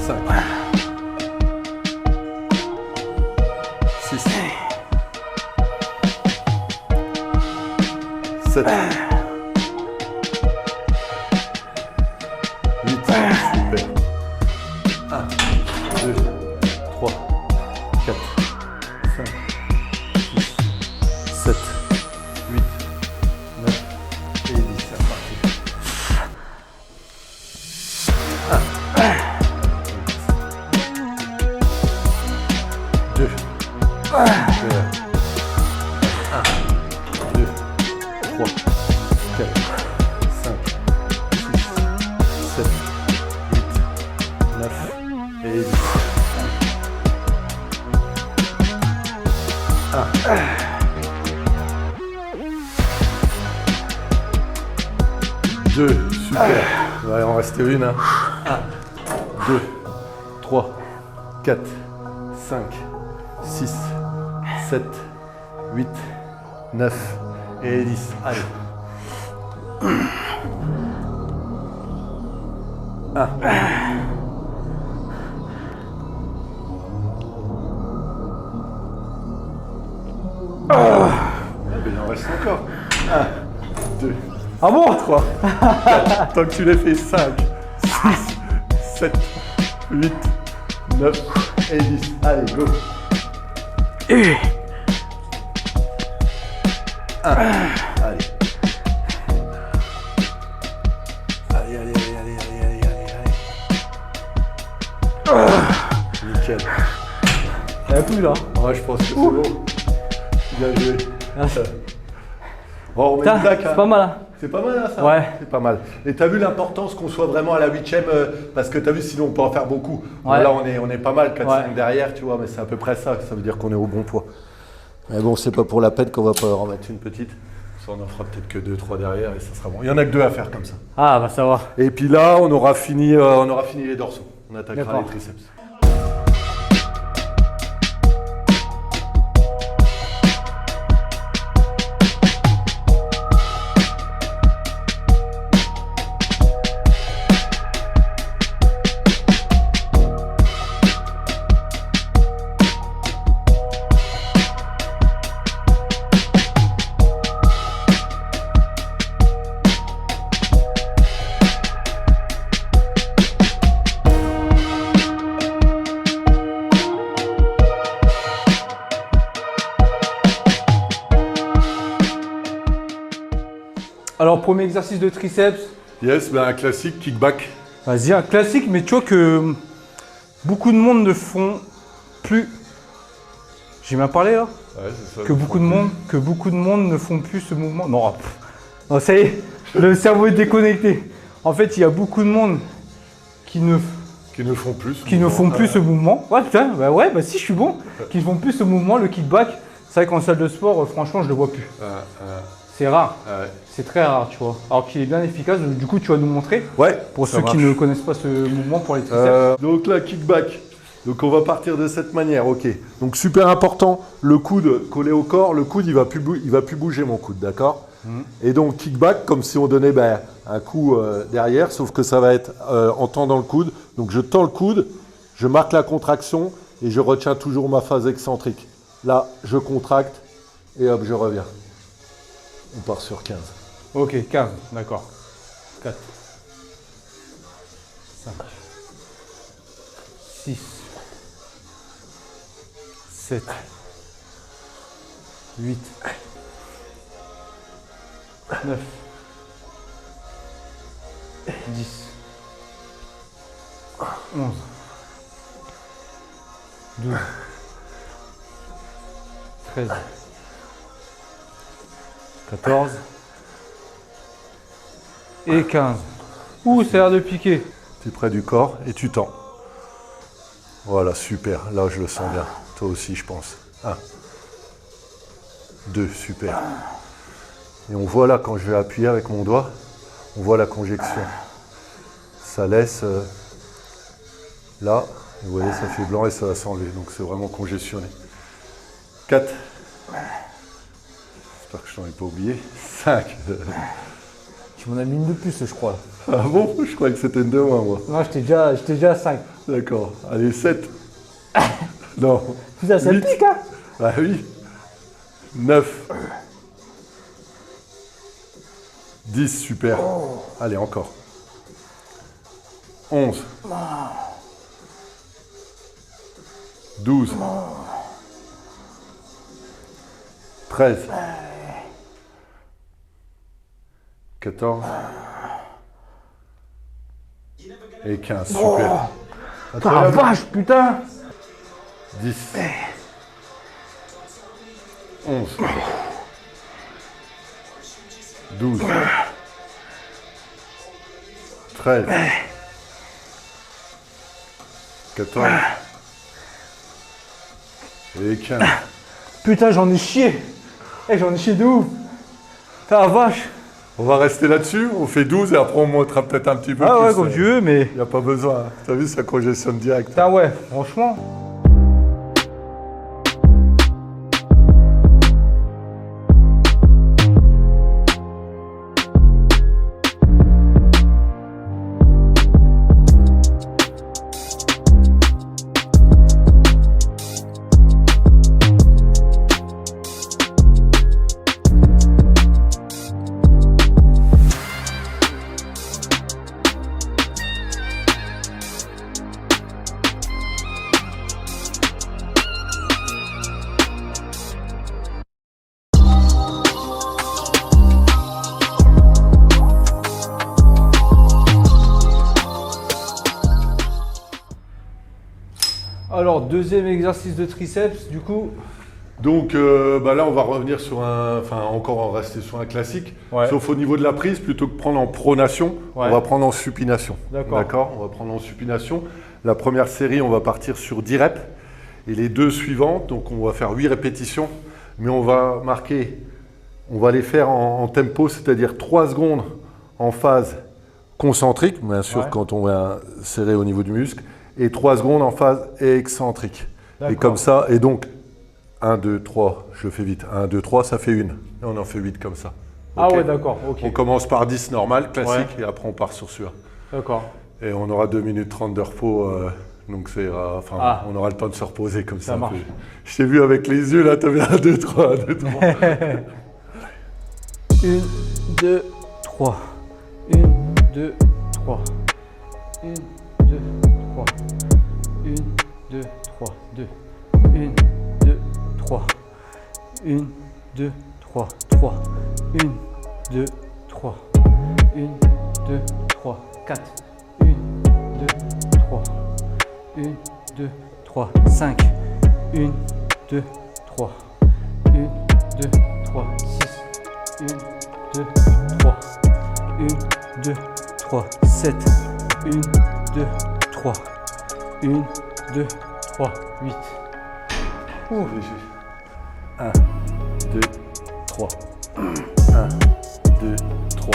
S3: 5, 6, 7, 8, super. 1, 2, 3, 4, 5, 6, 7, 8, 9 et 10. C'est reparti. 1, 2, 2, 3, 4, 5, 6, 7, 8, 9 et 10. 2, super. Ouais, on reste une. 1, 2, 3, 4, 5, 6, 7, 8, 9 et 10. Allez. 1. Il en reste encore. 1, 2,
S4: Ah bon?
S3: 3, 4, tant que tu les fais 5, 6, 7, 8, 9 et 10. Allez, go. 1. Allez. Allez, allez, allez, allez, allez, allez, allez. Nickel.
S4: Ça a plus là.
S3: Ouais, je pense que c'est bon. Bien joué.
S4: Merci.
S3: Bon, on met
S4: Putain,
S3: une claque, hein.
S4: c'est pas mal. Hein.
S3: C'est pas mal, hein, ça?
S4: Ouais.
S3: C'est pas mal. Et t'as vu l'importance qu'on soit vraiment à la 8ème, parce que t'as vu, sinon on peut en faire beaucoup.
S4: Ouais.
S3: Bon, là, on est pas mal, 4-5
S4: Ouais.
S3: derrière, tu vois, mais c'est à peu près ça. Ça veut dire qu'on est au bon poids. Mais bon, c'est pas pour la peine qu'on va pas en mettre une petite. Ça, on en fera peut-être que 2-3 derrière et ça sera bon. Il y en a que 2 à faire comme ça.
S4: Ah bah ça va.
S3: Et puis là, on aura fini les dorsaux. On attaquera
S4: D'accord.
S3: les triceps.
S4: Alors premier exercice de triceps.
S3: Yes, ben un classique, kickback.
S4: Vas-y, un classique, mais tu vois que beaucoup de monde ne font plus. J'ai bien parlé là.
S3: Ouais, c'est ça.
S4: Que beaucoup de monde ne font plus ce mouvement. Non, non, ça y est, le cerveau est déconnecté. En fait, il y a beaucoup de monde qui ne
S3: font plus.
S4: font plus ce mouvement. Ouais, putain, bah si, je suis bon. Qui ne font plus ce mouvement, le kickback. C'est vrai qu'en salle de sport, franchement, je le vois plus. C'est rare.
S3: Ouais.
S4: C'est très rare, tu vois. Alors qu'il est bien efficace. Du coup, tu vas nous montrer.
S3: Ouais,
S4: Pour
S3: ça
S4: ceux qui
S3: marche.
S4: ne connaissent pas ce mouvement pour les triceps.
S3: Donc là, kickback. Donc on va partir de cette manière, ok. Donc super important, le coude collé au corps, le coude il va plus bouger mon coude, d'accord. Et donc kickback, comme si on donnait un coup derrière, sauf que ça va être en tendant le coude. Donc je tends le coude, je marque la contraction et je retiens toujours ma phase excentrique. Là, je contracte et hop, je reviens. On part sur 15.
S4: Ok, 15, d'accord. 4, 5, 6, 7, 8, 9, 10, 11, 12, 13, 14 et 15. Ouh, ça a l'air de piquer.
S3: Tu es près du corps et tu tends. Voilà, super. Là, je le sens bien. Toi aussi, je pense. 1, 2, super. Et on voit là, quand je vais appuyer avec mon doigt, on voit la conjection. Ça laisse là. Et vous voyez, ça fait blanc et ça va s'enlever. Donc, c'est vraiment congestionné. 4. C'est J'espère que je t'en ai pas oublié. 5.
S4: Tu m'en as mis une de plus, je crois.
S3: Ah bon? Je croyais que c'était une de moins, moi.
S4: Non, j'étais déjà à 5.
S3: D'accord. Allez, 7. Non.
S4: Putain, ça
S3: 8.
S4: pique, hein?
S3: Ah oui. 9. 10, super. Allez, encore. 11. 12. 13. 14. Et 15, super.
S4: Ah la vache, putain!
S3: 10. 11. 12. 13. 14. Et 15.
S4: Putain, j'en ai chié! Eh, j'en ai chié de ouf! Putain, la vache!
S3: On va rester là-dessus, on fait 12 et après on montera peut-être un petit peu plus.
S4: Ah ouais, comme tu veux, mais.
S3: Il n'y a pas besoin. T'as vu, ça congestionne direct.
S4: Putain, ouais, franchement. Alors, deuxième exercice de triceps, du coup.
S3: Donc là, on va revenir sur encore rester sur un classique.
S4: Ouais.
S3: Sauf au niveau de la prise, plutôt que prendre en pronation,
S4: Ouais.
S3: on va prendre en supination.
S4: D'accord.
S3: On va prendre en supination. La première série, on va partir sur 10 reps. Et les deux suivantes, donc on va faire 8 répétitions. Mais on va les faire en tempo, c'est-à-dire 3 secondes en phase concentrique, bien sûr
S4: Ouais.
S3: quand on va serrer au niveau du muscle, et 3 secondes en phase excentrique. Et
S4: D'accord.
S3: comme ça, et donc 1, 2, 3, je fais vite, 1, 2, 3, ça fait une. Et on en fait 8 comme ça.
S4: Ah
S3: Ok.
S4: ouais, d'accord, ok.
S3: On commence par 10 normal, classique, et après on part sur celui-là.
S4: D'accord.
S3: Et on aura 2 minutes 30 de repos, donc on aura le temps de se reposer comme ça.
S4: Ça
S3: un
S4: marche.
S3: peu. Je t'ai vu avec les yeux, là, t'avais 1, 2, 3, 1, 2, 3.
S4: 1, 2, 3. 1, 2, 3. 1, 2, 3. 1, 2, 3. 2. 1, 2, 3. 1, 2, 3. 3. 1, 2, 3. 1, 2, 3. 4. 1, 2, 3. 1, 2, 3. 5. 1, 2, 3. 1, 2, 3. 6. 1, 2, 3. 1, 2, 3. 7. 1, 2, 3. 1, 2, 3. 8. Ouh.
S3: 1, 2, 3. 1, 2, 3.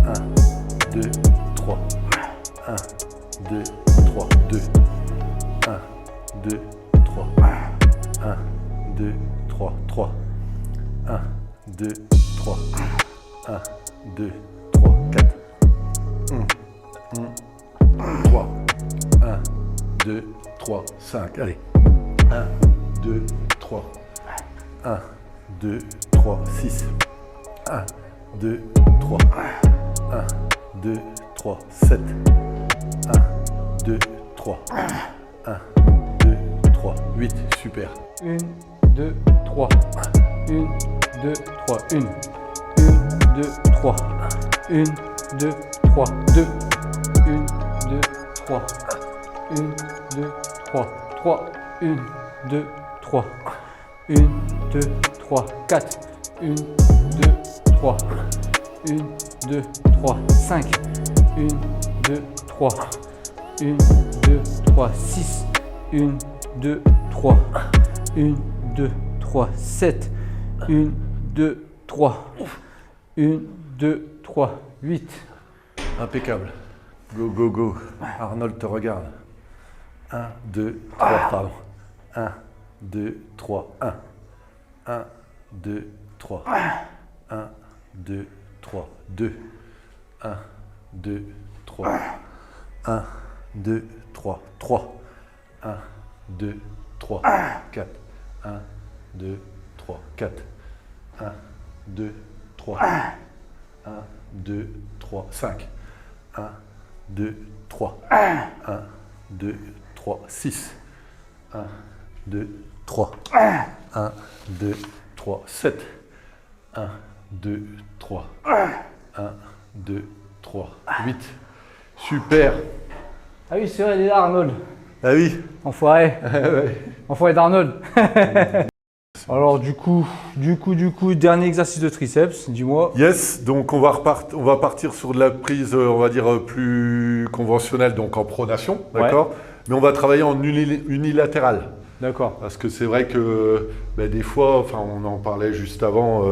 S3: 1, 2, 3. 1, 2, 3. 2. 1, 2, 3. 1, 2, 3. 3. 1, 2, 3. 1, 2, 3. 4. 3. 1, 2, 3. 5. Allez. 1, 2, 3. 1, 2, 3. 6. 1, 2, 3. 1, 2, 3. 7. 1, 2, 3. 1, 2, 3. 8. Super.
S4: 1, 2, 3. 1, 2, 3. 1, 2, 3. 1, 2, 3. 2. 1, 2, 3. 1, 2, 3. 3. 1, 2, 3. 1, 2, 3. 4. 1, 2, 3. 1, 2, 3. 5. 1, 2, 3. 1, 2, 3. 6. 1, 2, 3. 1, 2, 3. 7. 1, 2, 3. 1, 2, 3. 8.
S3: Impeccable. Go, go, go. Arnold te regarde. 1, 2, 3, pardon. 1, 2, 3, 1. 1, 2, 3. 1, 2, 3. 2. 1, 2, 3. 1, 2, 3. 3. 1, 2, 3. 4. 1, 2, 3. 4. 1, 2, 3. 1, 2, 3. 5. 1, 2, 3. 1, 2, 3. 6. 1, 2, 3. 1, 2, 3. 7. 1, 2, 3. 1, 2, 3. 8. Super.
S4: Ah oui, c'est vrai, il est là, Arnold.
S3: Ah oui.
S4: Enfoiré.
S3: Ouais.
S4: Enfoiré d'Arnold. Alors du coup, dernier exercice de triceps, dis-moi.
S3: Yes, donc on va partir sur de la prise, on va dire, plus conventionnelle, donc en pronation, d'accord? Mais on va travailler en unilatéral.
S4: D'accord.
S3: Parce que c'est vrai que des fois, enfin on en parlait juste avant,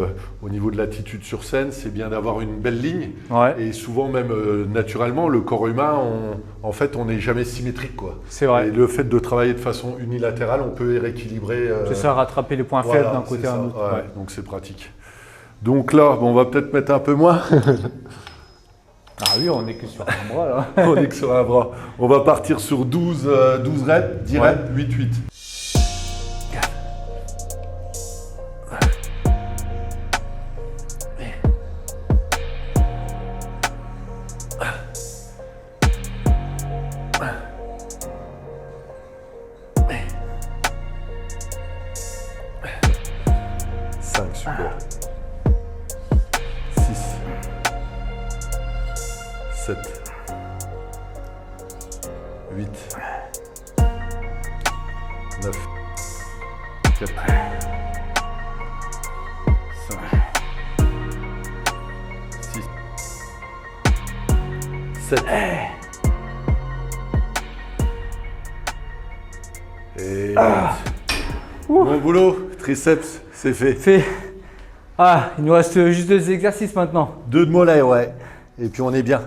S3: au niveau de l'attitude sur scène, c'est bien d'avoir une belle ligne.
S4: Ouais.
S3: Et souvent même naturellement, le corps humain, en fait, on n'est jamais symétrique, quoi.
S4: C'est vrai.
S3: Et le fait de travailler de façon unilatérale, on peut rééquilibrer.
S4: C'est ça, rattraper les points faibles d'un côté à un autre.
S3: Ouais, donc c'est pratique. Donc là, on va peut-être mettre un peu moins.
S4: Ah oui, on est que sur un bras là.
S3: On est que sur un bras. On va partir sur 12 reps, 10 reps, 8-8. 5, super. 6, 7, 8, 9, 4, 5, 6, 7. Et bon boulot, triceps, c'est fait.
S4: Fait. Ah, il nous reste juste 2 exercices maintenant.
S3: 2 de mollets, ouais. Et puis on est bien.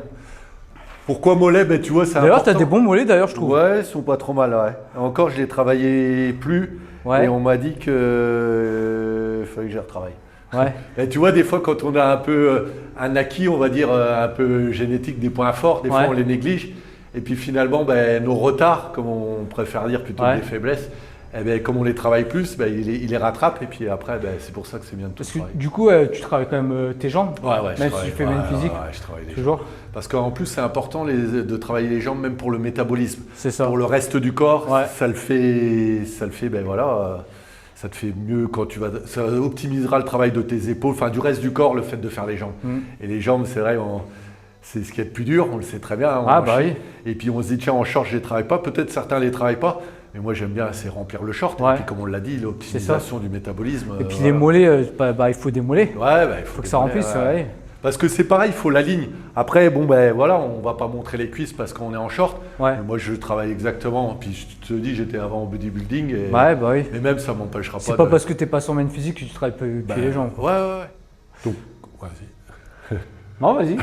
S3: Pourquoi mollets? Tu vois, c'est
S4: D'ailleurs,
S3: important.
S4: tu as des bons mollets d'ailleurs, je trouve.
S3: Ouais, ils sont pas trop mal, ouais. Encore, je les travaillais plus.
S4: Ouais.
S3: Et on m'a dit que fallait que je les retravaille.
S4: Ouais.
S3: Et tu vois, des fois, quand on a un peu un acquis, on va dire, un peu génétique, des points forts, des fois,
S4: Ouais.
S3: on les néglige. Et puis finalement, nos retards, comme on préfère dire plutôt que des faiblesses, comme on les travaille plus, il les rattrape. Et puis après, c'est pour ça que c'est bien de tout
S4: Parce que
S3: travailler.
S4: du coup, tu travailles quand même tes jambes.
S3: Ouais,
S4: Même si tu fais même physique.
S3: Ouais, je travaille les
S4: Toujours.
S3: jambes. Parce qu'en plus, c'est important de travailler les jambes, même pour le métabolisme.
S4: C'est ça.
S3: Pour le reste du corps,
S4: Ouais.
S3: ça le fait, ça te fait mieux quand ça optimisera le travail de tes épaules, enfin du reste du corps, le fait de faire les jambes. Et les jambes, c'est vrai, c'est ce qui est le plus dur, on le sait très bien.
S4: Oui.
S3: Et puis on se dit, tiens, en short, je ne les travaille pas. Peut-être certains ne les travaillent pas, mais moi j'aime bien, c'est remplir le short.
S4: Ouais.
S3: Et puis comme on l'a dit, l'optimisation du métabolisme.
S4: Et puis les mollets, il faut des mollets.
S3: Ouais, il
S4: Faut que ça remplisse, ouais.
S3: Parce que c'est pareil, il faut la ligne. Après, on va pas montrer les cuisses parce qu'on est en short.
S4: Ouais.
S3: Mais moi, je travaille exactement. Puis je te dis, j'étais avant au bodybuilding. Et,
S4: Oui.
S3: Mais même, ça m'empêchera pas.
S4: C'est pas parce que t'es pas sur main physique que tu travailles plus les jambes.
S3: Ouais. Donc, vas-y.
S4: Non, vas-y.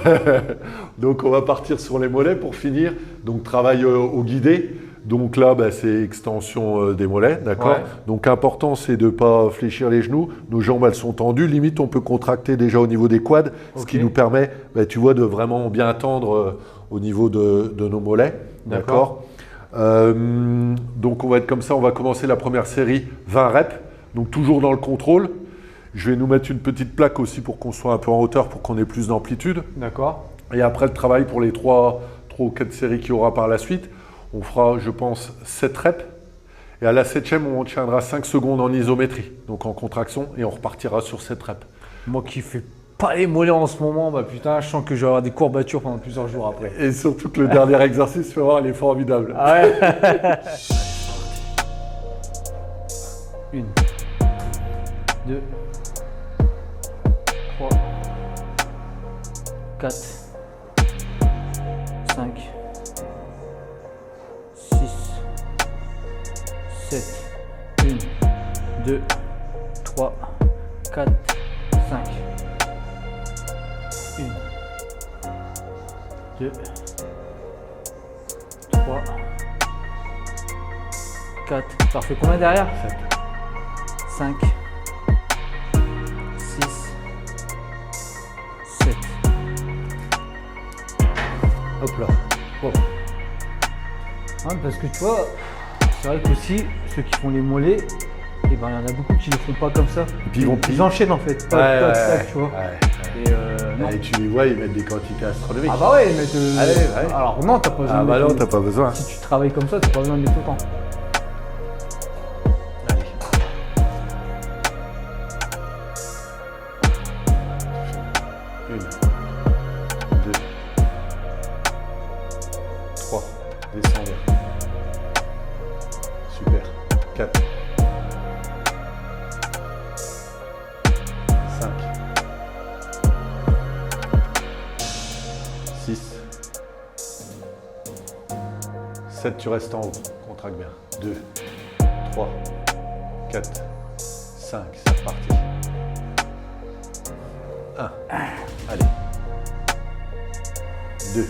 S3: Donc, on va partir sur les mollets pour finir. Donc, travail au guidé. Donc là, c'est extension des mollets, d'accord?
S4: Ouais.
S3: Donc important, c'est de ne pas fléchir les genoux. Nos jambes, elles sont tendues. Limite, on peut contracter déjà au niveau des quads, ce qui nous permet, tu vois, de vraiment bien tendre au niveau de nos mollets, d'accord? Donc on va être comme ça, on va commencer la première série, 20 reps. Donc toujours dans le contrôle. Je vais nous mettre une petite plaque aussi pour qu'on soit un peu en hauteur, pour qu'on ait plus d'amplitude.
S4: D'accord.
S3: Et après le travail pour les 3 ou 4 séries qu'il y aura par la suite, on fera, je pense, 7 reps. Et à la 7e, on tiendra 5 secondes en isométrie, donc en contraction, et on repartira sur 7 reps.
S4: Moi qui fais pas les mollets en ce moment, putain, je sens que je vais avoir des courbatures pendant plusieurs jours après.
S3: Et surtout que le dernier exercice, tu vas voir, il est formidable.
S4: Ah ouais. 1, 2, 3, 4, 5, 6, 7, 1, 2, 3, 4, 5, 1, 2, 3, 4, ça fait combien derrière?
S3: 7.
S4: 5, 6, Hop là. Wow. Hein, parce que tu vois, c'est vrai qu'aussi, ceux qui font les mollets, eh ben, il y en a beaucoup qui ne le font pas comme ça.
S3: Et puis
S4: Ils enchaînent en fait. Tac, tac, tac, tu vois.
S3: Ouais.
S4: Et non.
S3: Et tu les vois, ils mettent des quantités astronomiques.
S4: Ah bah ouais, mais
S3: Allez, ouais.
S4: alors non, t'as pas besoin
S3: Ah
S4: de
S3: bah
S4: mettre-
S3: non, t'as pas besoin.
S4: Si tu travailles comme ça, t'as pas besoin de mettre autant.
S3: Allez. Une, deux, trois, descends vers. Super. 4, 5, 6, 7, tu restes en haut, contracte bien. 2, 3, 4, 5, c'est reparti. 1, allez. 2,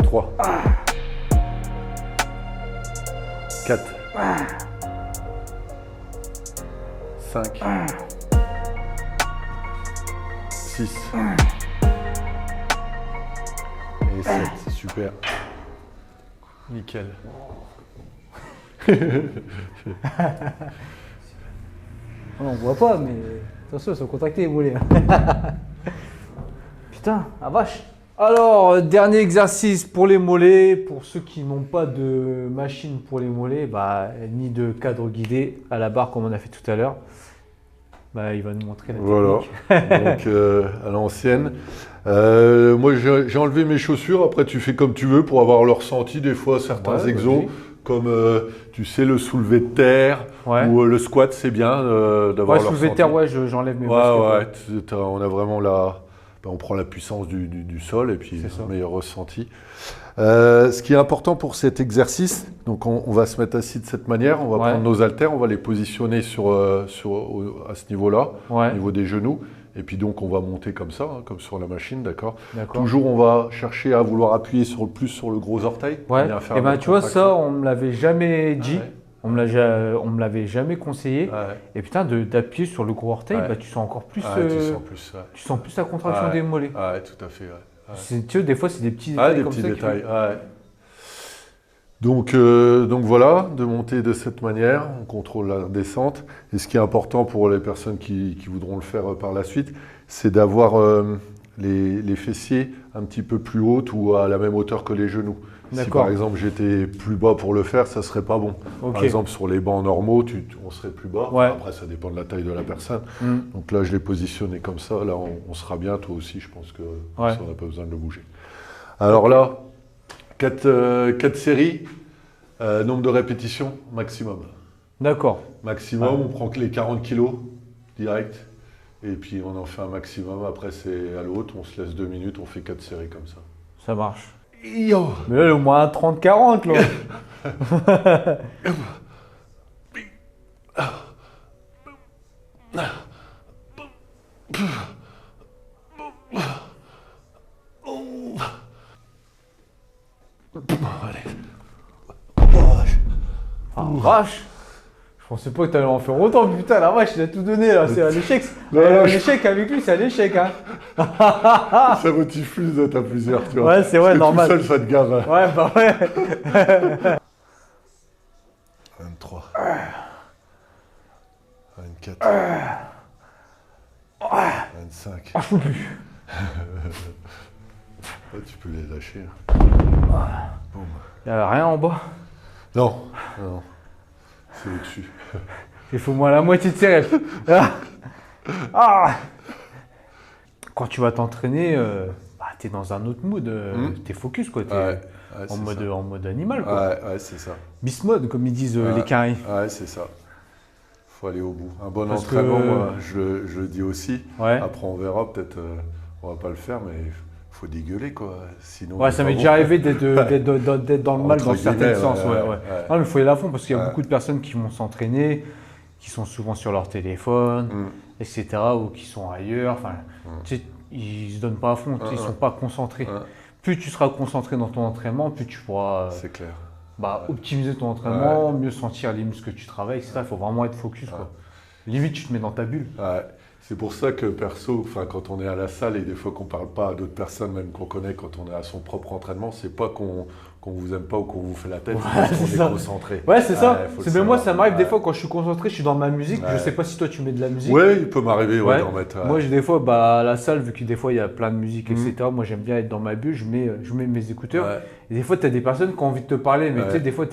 S3: 3, 4, 5, 6 et 7, super. Nickel.
S4: On voit pas, mais attention, ils sont contractés les mollets. Putain, la vache. Alors, dernier exercice pour les mollets. Pour ceux qui n'ont pas de machine pour les mollets, bah, ni de cadre guidé à la barre comme on a fait tout à l'heure, bah, il va nous montrer la
S3: Voilà,
S4: technique.
S3: donc à l'ancienne. Moi j'ai enlevé mes chaussures, après tu fais comme tu veux pour avoir le ressenti, des fois certains
S4: Ouais,
S3: exos,
S4: vas-y.
S3: comme tu sais le soulevé de terre
S4: Ouais.
S3: ou le squat, c'est bien d'avoir
S4: Ouais,
S3: le
S4: soulevé de
S3: ressenti.
S4: terre, ouais, j'enlève mes
S3: Ouais,
S4: baskets.
S3: ouais, on a vraiment on prend la puissance du sol et puis
S4: C'est ça.
S3: un meilleur ressenti. Ce qui est important pour cet exercice, donc on va se mettre assis de cette manière, on va
S4: Ouais.
S3: prendre nos haltères, on va les positionner à ce niveau-là,
S4: Ouais.
S3: au niveau des genoux, et puis donc on va monter comme ça, hein, comme sur la machine, d'accord.
S4: D'accord.
S3: Toujours on va chercher à vouloir appuyer plus sur le gros orteil.
S4: Ouais.
S3: bien faire
S4: Et
S3: une
S4: ben
S3: bonne
S4: tu vois,
S3: contraction.
S4: ça, on me l'avait jamais dit.
S3: Ouais.
S4: On me l'avait jamais conseillé.
S3: Ouais.
S4: Et putain, d'appuyer sur le gros orteil,
S3: Ouais.
S4: bah, tu sens encore plus,
S3: Ouais, tu sens plus, ouais.
S4: tu sens plus la contraction
S3: Ouais.
S4: des mollets.
S3: Ouais, tout à fait, ouais. Ouais.
S4: Tu vois, des fois, c'est des petits
S3: Ah,
S4: détails
S3: des
S4: comme
S3: petits
S4: ça.
S3: détails, ouais. Donc voilà, de monter de cette manière, on contrôle la descente. Et ce qui est important pour les personnes qui voudront le faire par la suite, c'est d'avoir les fessiers un petit peu plus hautes ou à la même hauteur que les genoux. Si
S4: D'accord.
S3: par exemple j'étais plus bas pour le faire, ça serait pas bon.
S4: Ok.
S3: Par exemple sur les bancs normaux, on serait plus bas.
S4: Ouais.
S3: Après ça dépend de la taille de la personne.
S4: Mm.
S3: Donc là je l'ai positionné comme ça, là on sera bien, toi aussi je pense que
S4: Ouais.
S3: ça, on n'a pas besoin de le bouger. Alors là, 4 séries, nombre de répétitions maximum.
S4: D'accord.
S3: Maximum, on prend que les 40 kilos direct, et puis on en fait un maximum, après c'est à l'autre, on se laisse 2 minutes, on fait 4 séries comme ça.
S4: Ça marche.
S3: Yo.
S4: Mais là, il est au moins 30-40, là. Ah, vache. Je pensais pas que t'allais en faire autant, putain, la vache, il a tout donné, là. C'est un échec. Un échec avec lui, c'est un échec, hein.
S3: Ça motive plus d'être à plusieurs, tu vois.
S4: Ouais, c'est vrai,
S3: Parce que
S4: normal.
S3: tout seul, ça te gave. Hein.
S4: Ouais, bah ouais.
S3: 23. 24. 25. Là, tu peux les lâcher. Hein. Boum.
S4: Il n'y a rien en bas.
S3: Non, non. C'est au-dessus.
S4: Il faut moins la moitié de ses rêves. Ah. Quand tu vas t'entraîner, bah, t'es dans un autre mood. T'es focus, quoi. T'es
S3: Ouais,
S4: en
S3: c'est
S4: mode animal,
S3: ça.
S4: quoi.
S3: Ouais, c'est ça.
S4: Beast mode, comme ils disent
S3: Ouais.
S4: les carrés.
S3: Ouais, c'est ça. Faut aller au bout. Un bon
S4: Parce
S3: entraînement,
S4: que-
S3: moi, je le dis aussi.
S4: Ouais.
S3: Après, on verra. Peut-être, on va pas le faire, mais faut dégueuler, quoi. Sinon,
S4: Ouais, ça m'est déjà arrivé d'être dans le mal
S3: Entre
S4: dans certaines
S3: guillemets,
S4: séances. Ouais,
S3: ouais.
S4: ouais. Non, mais il faut y aller à fond parce qu'il y a
S3: Ouais.
S4: beaucoup de personnes qui vont s'entraîner, qui sont souvent sur leur téléphone,
S3: Mm.
S4: etc. ou qui sont ailleurs. Enfin, tu sais, ils se donnent pas à fond, tu sais, ils sont pas concentrés.
S3: Ouais.
S4: Plus tu seras concentré dans ton entraînement, plus tu pourras
S3: C'est clair.
S4: optimiser ton entraînement, mieux sentir les muscles que tu travailles, etc. Il faut vraiment être focus, quoi. Limite, tu te mets dans ta bulle.
S3: Ouais. C'est pour ça que perso, enfin, quand on est à la salle et des fois qu'on parle pas à d'autres personnes, même qu'on connaît, quand on est à son propre entraînement, c'est pas qu'on vous aime pas ou qu'on vous fait la tête, c'est parce qu'on est concentré.
S4: Ouais, c'est ça.
S3: faut le
S4: C'est même moi,
S3: savoir.
S4: ça m'arrive des
S3: Ouais.
S4: fois quand je suis concentré, je suis dans ma musique. Je
S3: Ouais.
S4: sais pas si toi tu mets de la musique.
S3: Ouais, il peut m'arriver
S4: Ouais.
S3: d'en mettre.
S4: Moi, j'ai des fois, bah, à la salle, vu que des fois il y a plein de musique,
S3: Mhm.
S4: etc. Moi, j'aime bien être dans ma bulle. Je mets mes écouteurs.
S3: Ouais.
S4: Et des fois, tu as des personnes qui ont envie de te parler, mais
S3: Ouais.
S4: tu sais, des fois,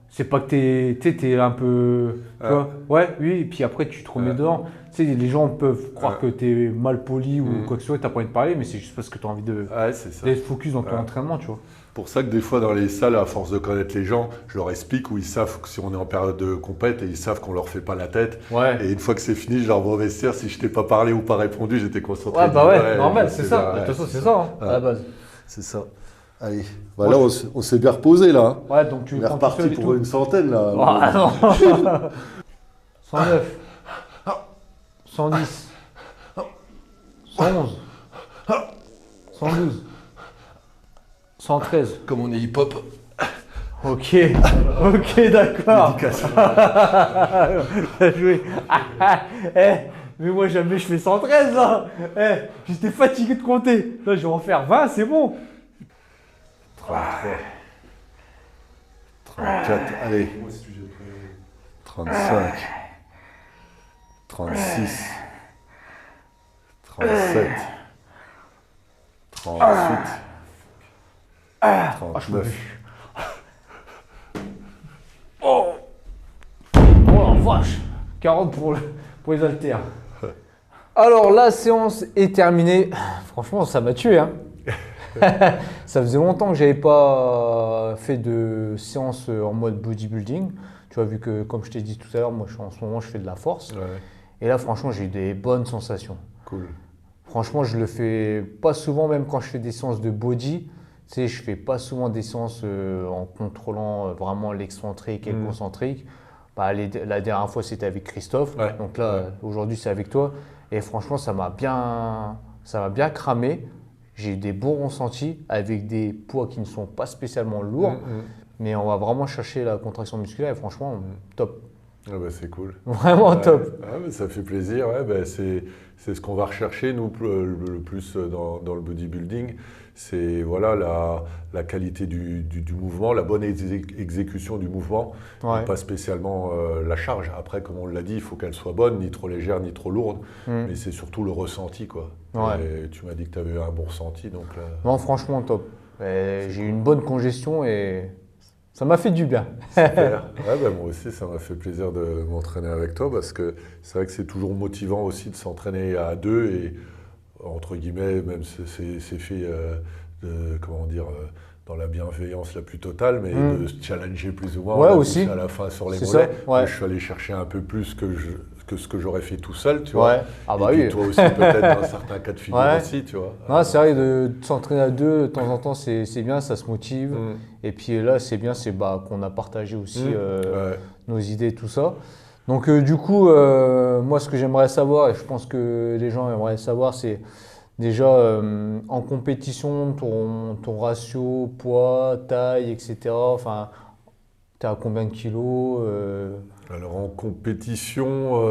S4: c'est pas que t'es un peu. Tu vois ouais, oui, et puis après, tu te remets
S3: Ouais.
S4: dedans. Tu sais, les gens peuvent croire
S3: Ouais.
S4: que t'es mal poli ou
S3: Mhm.
S4: quoi que ce soit, t'as pas envie de parler, mais c'est juste parce que t'as envie
S3: Ouais, c'est ça.
S4: d'être focus dans ton
S3: Ouais.
S4: entraînement, tu vois.
S3: Pour ça que des fois dans les salles, à force de connaître les gens, je leur explique où ils savent que si on est en période de compète et ils savent qu'on leur fait pas la tête.
S4: Ouais.
S3: Et une fois que c'est fini, je leur vais au vestiaire. Si je t'ai pas parlé ou pas répondu, j'étais concentré.
S4: Ouais,
S3: Je
S4: bah
S3: dis,
S4: ouais, normal, c'est ça.
S3: bien,
S4: De toute façon,
S3: c'est
S4: c'est ça, hein, à
S3: Ouais.
S4: la base.
S3: C'est ça. Allez. Bah là, on s'est bien reposé là. Hein.
S4: Ouais, donc tu
S3: On est
S4: prends tout
S3: reparti
S4: seul et
S3: pour
S4: tout.
S3: une centaine là.
S4: Ah non 109 110 111 112 113
S3: Comme on est hip-hop.
S4: Ok, ok, d'accord. Bien joué. Eh, mais moi jamais je fais 113 là. Eh, j'étais fatigué de compter. Là, je vais en faire 20, c'est bon.
S3: 33. 34. Allez. 35. 36. 37. 38. 39.
S4: Oh la vache. 40 pour les haltères. Alors, la séance est terminée. Franchement, ça m'a tué. Hein. Ça faisait longtemps que j'avais pas fait de séance en mode bodybuilding. Tu vois, vu que, comme je t'ai dit tout à l'heure, moi, en ce moment, je fais de la force.
S3: Ouais,
S4: Et là, franchement, j'ai eu des bonnes sensations.
S3: cool.
S4: Franchement, je le fais pas souvent, même quand je fais des séances de body. Tu sais, je fais pas souvent des séances en contrôlant vraiment l'excentrique et le concentrique. Bah, la dernière fois, c'était avec Christophe.
S3: Ouais.
S4: Donc là, aujourd'hui, c'est avec toi. Et franchement, ça m'a bien cramé. J'ai eu des bons ressentis avec des poids qui ne sont pas spécialement lourds. Mais on va vraiment chercher la contraction musculaire et franchement, top.
S3: Ah bah c'est cool.
S4: Vraiment
S3: Ouais.
S4: top.
S3: Ah bah ça fait plaisir. Ouais, bah c'est ce qu'on va rechercher, nous, le plus dans le bodybuilding. C'est voilà, la qualité du mouvement, la bonne exécution du mouvement,
S4: Ouais.
S3: et pas spécialement la charge. Après, comme on l'a dit, il faut qu'elle soit bonne, ni trop légère, ni trop lourde. Mais c'est surtout le ressenti, quoi.
S4: Ouais.
S3: Et tu m'as dit que tu avais eu un bon ressenti, donc là...
S4: Non, franchement, top. J'ai eu une bonne congestion et ça m'a fait du bien.
S3: Super. Ouais, bah, moi aussi, ça m'a fait plaisir de m'entraîner avec toi parce que c'est vrai que c'est toujours motivant aussi de s'entraîner à deux et, entre guillemets, même c'est fait comment dire, dans la bienveillance la plus totale, mais de se challenger plus ou moins.
S4: Ouais,
S3: On a
S4: aussi.
S3: poussé à la fin sur les
S4: C'est
S3: mollets.
S4: ça, ouais.
S3: Moi, je suis allé chercher un peu plus que ce que j'aurais fait tout seul, tu vois.
S4: Ouais. Ah bah
S3: et puis
S4: oui.
S3: toi aussi, peut-être dans certains cas de figure
S4: Ouais.
S3: aussi, tu vois.
S4: Non, c'est vrai de s'entraîner à deux de temps en temps, c'est bien, ça se motive.
S3: Mm.
S4: Et puis là, c'est bien, c'est qu'on a partagé aussi
S3: Ouais.
S4: nos idées, tout ça. Donc du coup, moi, ce que j'aimerais savoir, et je pense que les gens aimeraient savoir, c'est déjà en compétition, ton ratio, poids, taille, etc. Enfin, t'es à combien de kilos
S3: Alors en compétition,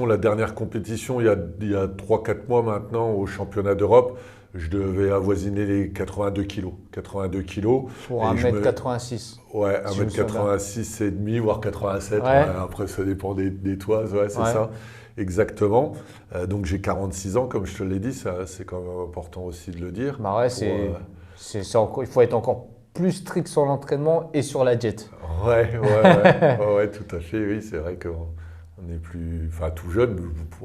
S3: la dernière compétition, il y a 3-4 mois maintenant, au championnat d'Europe, je devais avoisiner les 82 kilos. 82 kilos.
S4: pour
S3: Et je me-
S4: 1m86.
S3: Ouais,
S4: Si je me souviens
S3: 1m86 et demi, voire 87.
S4: Ouais.
S3: Ouais, après, ça dépend des toises, ouais, c'est
S4: Ouais.
S3: ça. Exactement. Donc j'ai 46 ans, comme je te l'ai dit, ça c'est quand même important aussi de le dire.
S4: Bah ouais, il faut être encore plus strict sur l'entraînement et sur la diète.
S3: Ouais, tout à fait, oui, c'est vrai qu'on est plus, enfin tout jeune,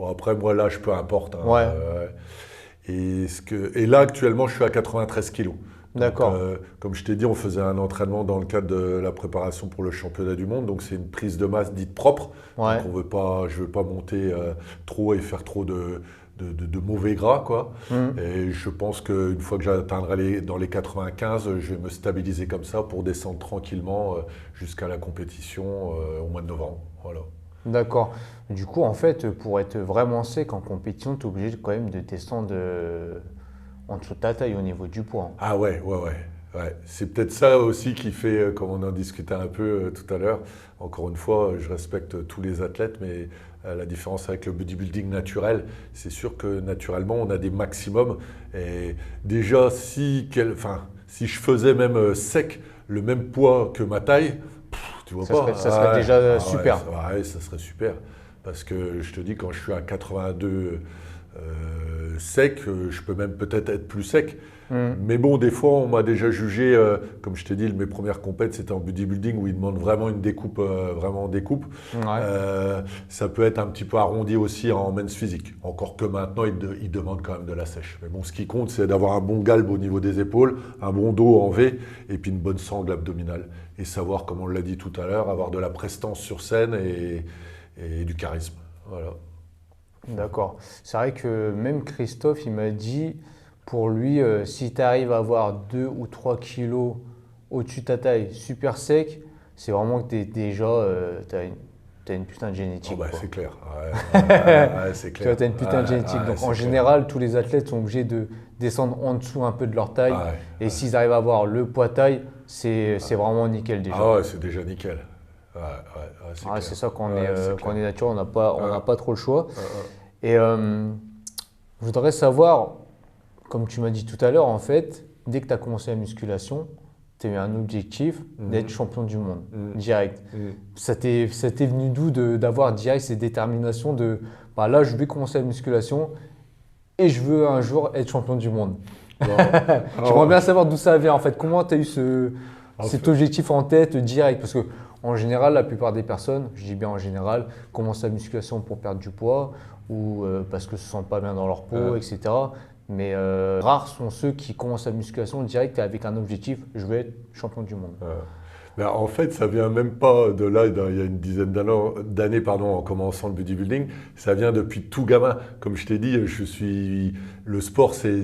S3: après moi l'âge peu importe. Hein,
S4: Ouais.
S3: Et là actuellement je suis à 93 kilos. Donc,
S4: D'accord.
S3: comme je t'ai dit, on faisait un entraînement dans le cadre de la préparation pour le championnat du monde, donc c'est une prise de masse dite propre.
S4: Ouais.
S3: Donc je veux pas monter trop et faire trop de mauvais gras, quoi. Et je pense qu'une fois que j'atteindrai dans les 95, je vais me stabiliser comme ça pour descendre tranquillement jusqu'à la compétition au mois de novembre. Voilà.
S4: D'accord. Du coup, en fait, pour être vraiment sec en compétition, tu es obligé quand même de descendre en dessous de ta taille au niveau du poids.
S3: Ah ouais. Ouais, c'est peut-être ça aussi qui fait, comme on en discutait un peu tout à l'heure, encore une fois, je respecte tous les athlètes, mais la différence avec le bodybuilding naturel, c'est sûr que naturellement, on a des maximums. Et déjà, si je faisais même sec le même poids que ma taille, tu vois pas.
S1: Ça serait déjà super.
S3: Ouais, ça serait super. Parce que je te dis, quand je suis à 82 sec, je peux même peut-être être plus sec. Mais bon, des fois, on m'a déjà jugé, comme je t'ai dit, mes premières compètes, c'était en bodybuilding où ils demandent vraiment une découpe, vraiment en découpe.
S1: Ouais.
S3: Ça peut être un petit peu arrondi aussi en men's physique. Encore que maintenant, ils demandent quand même de la sèche. Mais bon, ce qui compte, c'est d'avoir un bon galbe au niveau des épaules, un bon dos en V et puis une bonne sangle abdominale. Et savoir, comme on l'a dit tout à l'heure, avoir de la prestance sur scène et du charisme. Voilà.
S1: D'accord. C'est vrai que même Christophe, il m'a dit, pour lui, si tu arrives à avoir 2 ou 3 kilos au-dessus de ta taille, super sec, c'est vraiment que t'as une putain de génétique.
S3: Oh bah,
S1: quoi.
S3: c'est clair. Ouais, c'est
S1: Tu vois,
S3: clair.
S1: t'as une putain de génétique. Donc en général, tous les athlètes sont obligés de descendre en dessous un peu de leur taille. Et s'ils arrivent à avoir le poids taille, c'est vraiment nickel déjà.
S3: Ah ouais, c'est déjà nickel.
S1: C'est ça quand on est naturel, on n'a pas trop le choix. Et je voudrais savoir, comme tu m'as dit tout à l'heure, en fait, dès que tu as commencé la musculation, tu as eu un objectif d'être champion du monde, direct. Ça t'est venu d'où d'avoir direct cette détermination de là, je vais commencer la musculation et je veux un jour être champion du monde. J'aimerais bien savoir d'où ça vient en fait. Comment tu as eu cet objectif en tête direct? Parce que en général, la plupart des personnes, je dis bien en général, commencent la musculation pour perdre du poids ou parce que ne se sentent pas bien dans leur peau, etc. Mais rares sont ceux qui commencent la musculation direct avec un objectif, je veux être champion du monde.
S3: Mais en fait, ça vient même pas de là, il y a une dizaine d'années, en commençant le bodybuilding. Ça vient depuis tout gamin. Comme je t'ai dit, le sport, c'est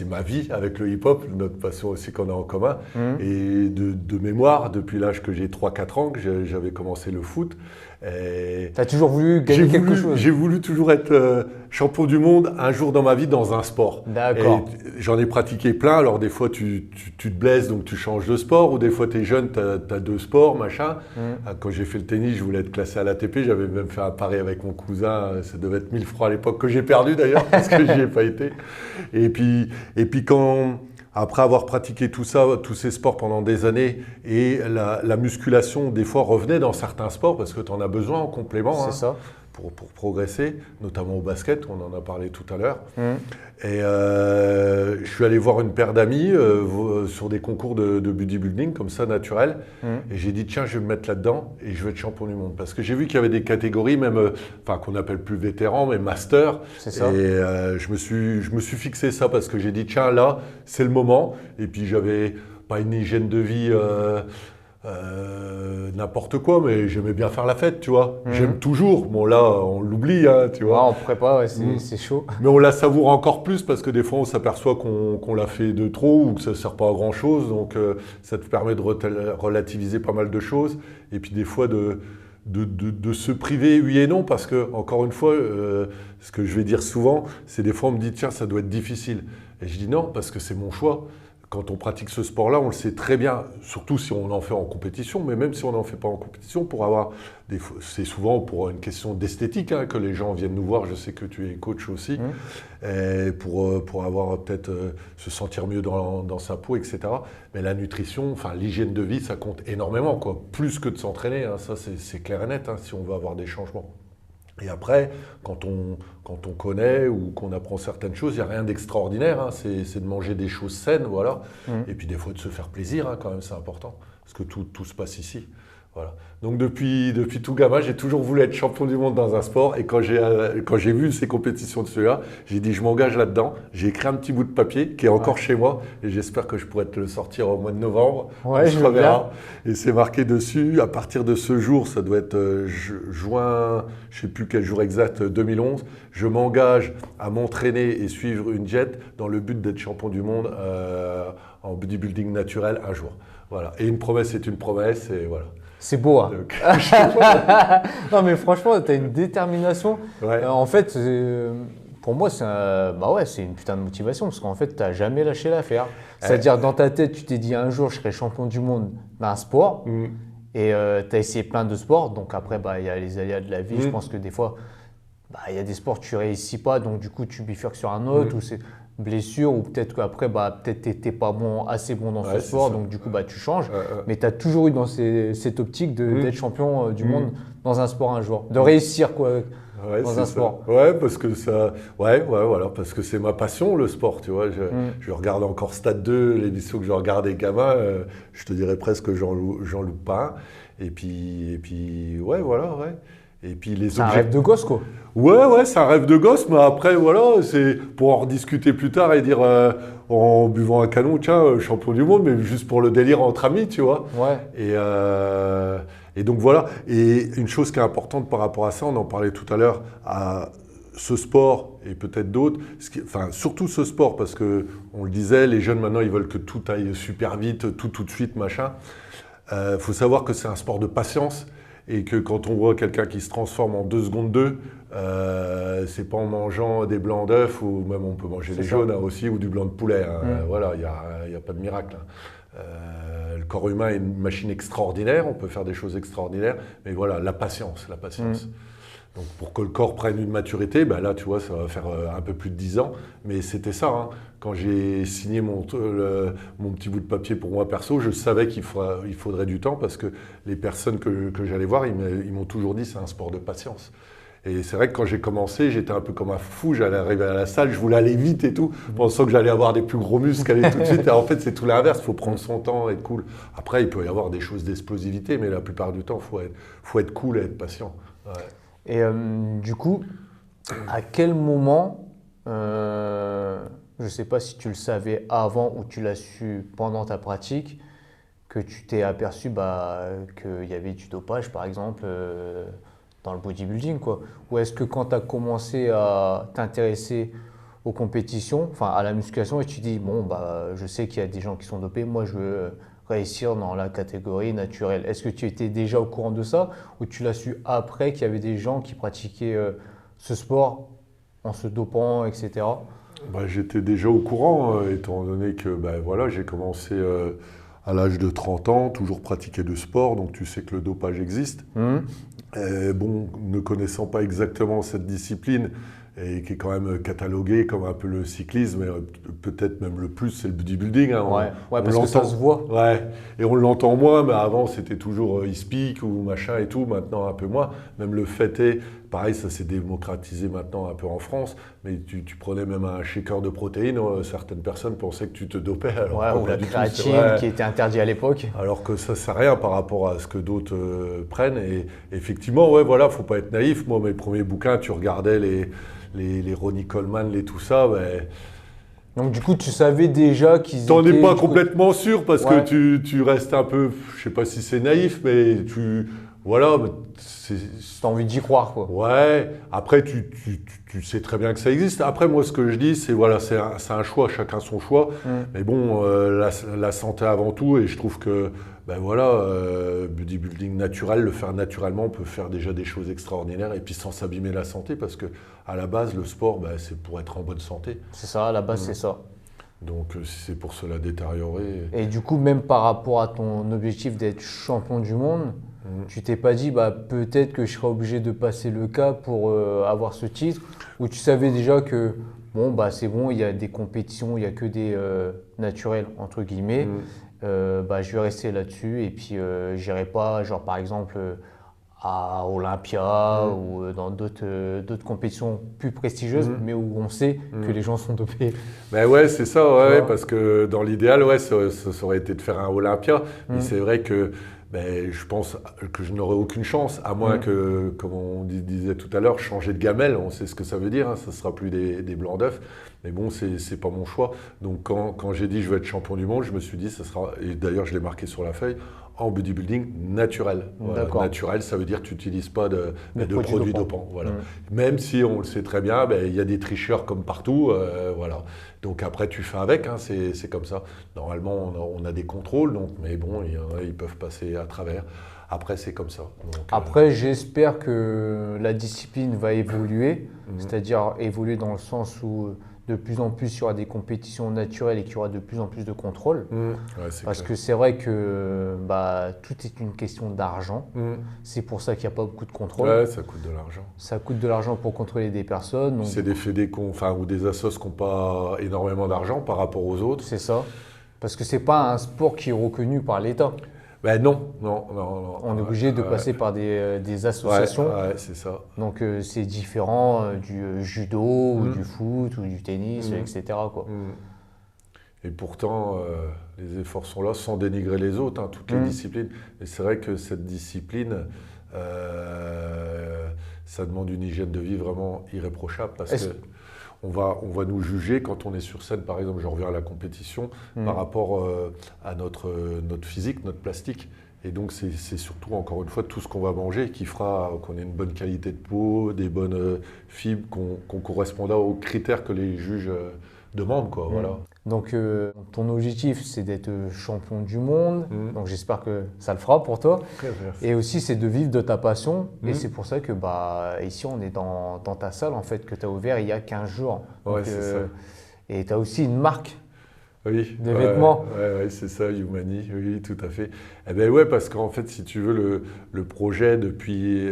S3: ma vie avec le hip-hop, notre passion aussi qu'on a en commun. Et de mémoire, depuis l'âge que j'ai 3-4 ans, que j'avais commencé le foot.
S1: Tu as toujours voulu gagner quelque chose?
S3: J'ai voulu toujours être champion du monde un jour dans ma vie dans un sport.
S1: D'accord.
S3: J'en ai pratiqué plein. Alors des fois, tu te blesses, donc tu changes de sport. Ou des fois, tu es jeune, tu as 2 sports, machin. Quand j'ai fait le tennis, je voulais être classé à l'ATP. J'avais même fait un pari avec mon cousin. Ça devait être 1000 francs à l'époque, que j'ai perdu d'ailleurs, parce que j'y ai pas été. Et puis après avoir pratiqué tout ça, tous ces sports pendant des années, et la musculation, des fois, revenait dans certains sports parce que tu en as besoin en complément.
S1: C'est ça.
S3: Pour progresser, notamment au basket, on en a parlé tout à l'heure. Et je suis allé voir une paire d'amis sur des concours de bodybuilding, comme ça, naturel. Et j'ai dit, tiens, je vais me mettre là-dedans et je vais être champion du monde. Parce que j'ai vu qu'il y avait des catégories, même, qu'on n'appelle plus vétérans, mais master.
S1: C'est ça.
S3: Et je me suis fixé ça parce que j'ai dit, tiens, là, c'est le moment. Et puis, j'avais pas une hygiène de vie... n'importe quoi, mais j'aimais bien faire la fête, tu vois. J'aime toujours. Bon, là, on l'oublie, hein, tu vois.
S1: On prépare, c'est chaud.
S3: Mais on la savoure encore plus parce que des fois, on s'aperçoit qu'on l'a fait de trop ou que ça ne sert pas à grand-chose. Donc, ça te permet de relativiser pas mal de choses. Et puis, des fois, de se priver, oui et non, parce que, encore une fois, ce que je vais dire souvent, c'est des fois, on me dit, tiens, ça doit être difficile. Et je dis non, parce que c'est mon choix. Quand on pratique ce sport-là, on le sait très bien, surtout si on en fait en compétition, mais même si on n'en fait pas en compétition, c'est souvent pour une question d'esthétique que les gens viennent nous voir. Je sais que tu es coach aussi, et pour avoir peut-être se sentir mieux dans sa peau, etc. Mais la nutrition, l'hygiène de vie, ça compte énormément, quoi. Plus que de s'entraîner, ça c'est clair et net, si on veut avoir des changements. Et après, quand on connaît ou qu'on apprend certaines choses, il n'y a rien d'extraordinaire. C'est de manger des choses saines, voilà. Et puis des fois de se faire plaisir, quand même, c'est important. Parce que tout se passe ici. Voilà. Donc depuis tout gamin, j'ai toujours voulu être champion du monde dans un sport. Et quand j'ai vu ces compétitions de ceux-là, j'ai dit je m'engage là-dedans. J'ai écrit un petit bout de papier qui est encore chez moi. Et j'espère que je pourrai te le sortir au mois de novembre.
S1: Ouais, je verrai.
S3: Et c'est marqué dessus, à partir de ce jour, ça doit être juin, je ne sais plus quel jour exact, 2011. Je m'engage à m'entraîner et suivre une diète dans le but d'être champion du monde en bodybuilding naturel un jour. Voilà. Et une promesse est une promesse, et voilà.
S1: C'est beau, hein. Donc, non, mais franchement, tu as une détermination.
S3: Ouais.
S1: En fait, pour moi, c'est une putain de motivation parce qu'en fait, tu n'as jamais lâché l'affaire. C'est-à-dire, dans ta tête, tu t'es dit un jour, je serai champion du monde d'un sport et tu as essayé plein de sports. Donc après, il y a les aléas de la vie. Je pense que des fois, il y a des sports que tu ne réussis pas, donc du coup, tu bifurques sur un autre ou c'est blessure ou peut-être qu'après, peut-être tu n'étais pas assez bon dans ce sport, donc du coup, tu changes. Mais tu as toujours eu dans cette optique d'être champion du monde dans un sport un jour, de réussir quoi. Dans un sport.
S3: Ouais, parce que voilà, parce que c'est ma passion le sport, tu vois. Je regarde encore Stade 2, l'émission que je regardais gamin, je te dirais presque que j'en loupe pas un. Et puis, voilà. Et puis
S1: c'est un rêve de gosse, quoi.
S3: Ouais, c'est un rêve de gosse, mais après, voilà, c'est pour en rediscuter plus tard et dire en buvant un canon, tiens, champion du monde, mais juste pour le délire entre amis, tu vois.
S1: Ouais.
S3: Et donc voilà. Et une chose qui est importante par rapport à ça, on en parlait tout à l'heure, à ce sport et peut-être d'autres, surtout ce sport, parce que on le disait, les jeunes maintenant, ils veulent que tout aille super vite, tout de suite, machin. Faut savoir que c'est un sport de patience. Et que quand on voit quelqu'un qui se transforme en 2 secondes 2, c'est pas en mangeant des blancs d'œufs, ou même on peut manger des jaunes aussi, ou du blanc de poulet. Voilà, il n'y a pas de miracle. Le corps humain est une machine extraordinaire, on peut faire des choses extraordinaires, mais voilà, la patience. Donc pour que le corps prenne une maturité, là tu vois, ça va faire un peu plus de 10 ans, mais c'était ça. Quand j'ai signé mon petit bout de papier pour moi perso, je savais qu'il faudrait du temps parce que les personnes que j'allais voir, ils m'ont toujours dit c'est un sport de patience. Et c'est vrai que quand j'ai commencé, j'étais un peu comme un fou, j'allais arriver à la salle, je voulais aller vite et tout, pensant que j'allais avoir des plus gros muscles aller tout de suite. Et en fait, c'est tout l'inverse, il faut prendre son temps, être cool. Après, il peut y avoir des choses d'explosivité, mais la plupart du temps, il faut être cool et être patient. Ouais.
S1: Et du coup, à quel moment, je ne sais pas si tu le savais avant ou tu l'as su pendant ta pratique, que tu t'es aperçu qu'il y avait du dopage, par exemple, dans le bodybuilding, quoi. Ou est-ce que quand tu as commencé à t'intéresser aux compétitions, enfin à la musculation, et tu dis, je sais qu'il y a des gens qui sont dopés, moi je veux réussir dans la catégorie naturelle. Est-ce que tu étais déjà au courant de ça ou tu l'as su après qu'il y avait des gens qui pratiquaient ce sport en se dopant, etc.
S3: J'étais déjà au courant, étant donné que j'ai commencé à l'âge de 30 ans, toujours pratiquer de sport, donc tu sais que le dopage existe. Ne connaissant pas exactement cette discipline, et qui est quand même catalogué comme un peu le cyclisme, et peut-être même le plus, c'est le bodybuilding.
S1: Parce que ça se voit.
S3: Ouais, et on l'entend moins, mais avant c'était toujours Ispic ou machin et tout, maintenant un peu moins. Même le fait est, pareil, ça s'est démocratisé maintenant un peu en France, mais tu prenais même un shaker de protéines, certaines personnes pensaient que tu te dopais.
S1: Ou la créatine qui était interdite à l'époque.
S3: Alors que ça ne sert à rien par rapport à ce que d'autres prennent. Et effectivement, faut pas être naïf. Moi, mes premiers bouquins, tu regardais les Ronnie Coleman, tout ça.
S1: Donc du coup, tu savais déjà qu'ils
S3: T'en es pas complètement sûr parce que tu restes un peu, je sais pas si c'est naïf, mais
S1: t'as envie d'y croire, quoi.
S3: Ouais, après tu sais très bien que ça existe. Après moi ce que je dis c'est c'est un choix, chacun son choix. Mais bon, la santé avant tout, et je trouve que bodybuilding naturel, le faire naturellement, on peut faire déjà des choses extraordinaires et puis sans s'abîmer la santé parce que à la base le sport c'est pour être en bonne santé.
S1: C'est ça, à la base c'est ça.
S3: Donc si c'est pour se la détériorer.
S1: Et du coup même par rapport à ton objectif d'être champion du monde, tu t'es pas dit peut-être que je serai obligé de passer le cap pour avoir ce titre, ou tu savais déjà que c'est bon, il y a des compétitions, il n'y a que des naturels entre guillemets, je vais rester là-dessus et puis j'irai pas par exemple à Olympia ou dans d'autres compétitions plus prestigieuses, mais où on sait que les gens sont dopés.
S3: C'est ça, parce que dans l'idéal, ça aurait été de faire un Olympia, mais c'est vrai que je pense que je n'aurais aucune chance, à moins que, comme on disait tout à l'heure, changer de gamelle. On sait ce que ça veut dire, ça ne sera plus des blancs d'œufs. Mais bon, c'est pas mon choix. Donc quand j'ai dit je veux être champion du monde, je me suis dit, ça sera, et d'ailleurs je l'ai marqué sur la feuille, en bodybuilding naturel. Naturel, ça veut dire que tu n'utilises pas de produits dopants. Voilà. Même si on le sait très bien, il y a des tricheurs comme partout. Donc après, tu fais avec, c'est comme ça. Normalement, on a des contrôles, mais bon, ils peuvent passer à travers. Après, c'est comme ça. Donc,
S1: Après, j'espère que la discipline va évoluer, c'est-à-dire évoluer dans le sens où de plus en plus il y aura des compétitions naturelles et qu'il y aura de plus en plus de contrôle.
S3: ouais, c'est
S1: Parce
S3: clair.
S1: que c'est vrai que tout est une question d'argent.
S3: Mm.
S1: C'est pour ça qu'il n'y a pas beaucoup de contrôle.
S3: Ouais, ça coûte de l'argent.
S1: Ça coûte de l'argent pour contrôler des personnes. Donc
S3: C'est des fédés ou des assos qui n'ont pas énormément d'argent par rapport aux autres.
S1: c'est ça. Parce que c'est pas un sport qui est reconnu par l'État.
S3: Ben non.
S1: On est obligé de passer par des associations.
S3: Ouais, c'est ça.
S1: Donc c'est différent du judo ou du foot ou du tennis, etc. quoi.
S3: Et pourtant, les efforts sont là sans dénigrer les autres, hein, toutes les disciplines. Mais c'est vrai que cette discipline, ça demande une hygiène de vie vraiment irréprochable parce
S1: Est-ce-
S3: que on va nous juger quand on est sur scène, par exemple, je reviens à la compétition, par rapport à notre physique, notre plastique. Et donc, c'est surtout, encore une fois, tout ce qu'on va manger qui fera qu'on ait une bonne qualité de peau, des bonnes fibres, qu'on correspondra aux critères que les juges demandent, quoi, voilà.
S1: Donc ton objectif c'est d'être champion du monde.
S3: Mm.
S1: Donc j'espère que ça le fera pour toi.
S3: Merci.
S1: Et aussi c'est de vivre de ta passion. Et
S3: Mm.
S1: c'est pour ça que ici on est dans ta salle en fait que tu as ouvert il y a 15 jours.
S3: Ouais,
S1: Donc,
S3: c'est ça.
S1: Et tu as aussi une marque.
S3: Oui,
S1: Des vêtements.
S3: Ouais, c'est ça, Youmani, oui, tout à fait. Eh ben ouais, parce qu'en fait, si tu veux, le projet depuis,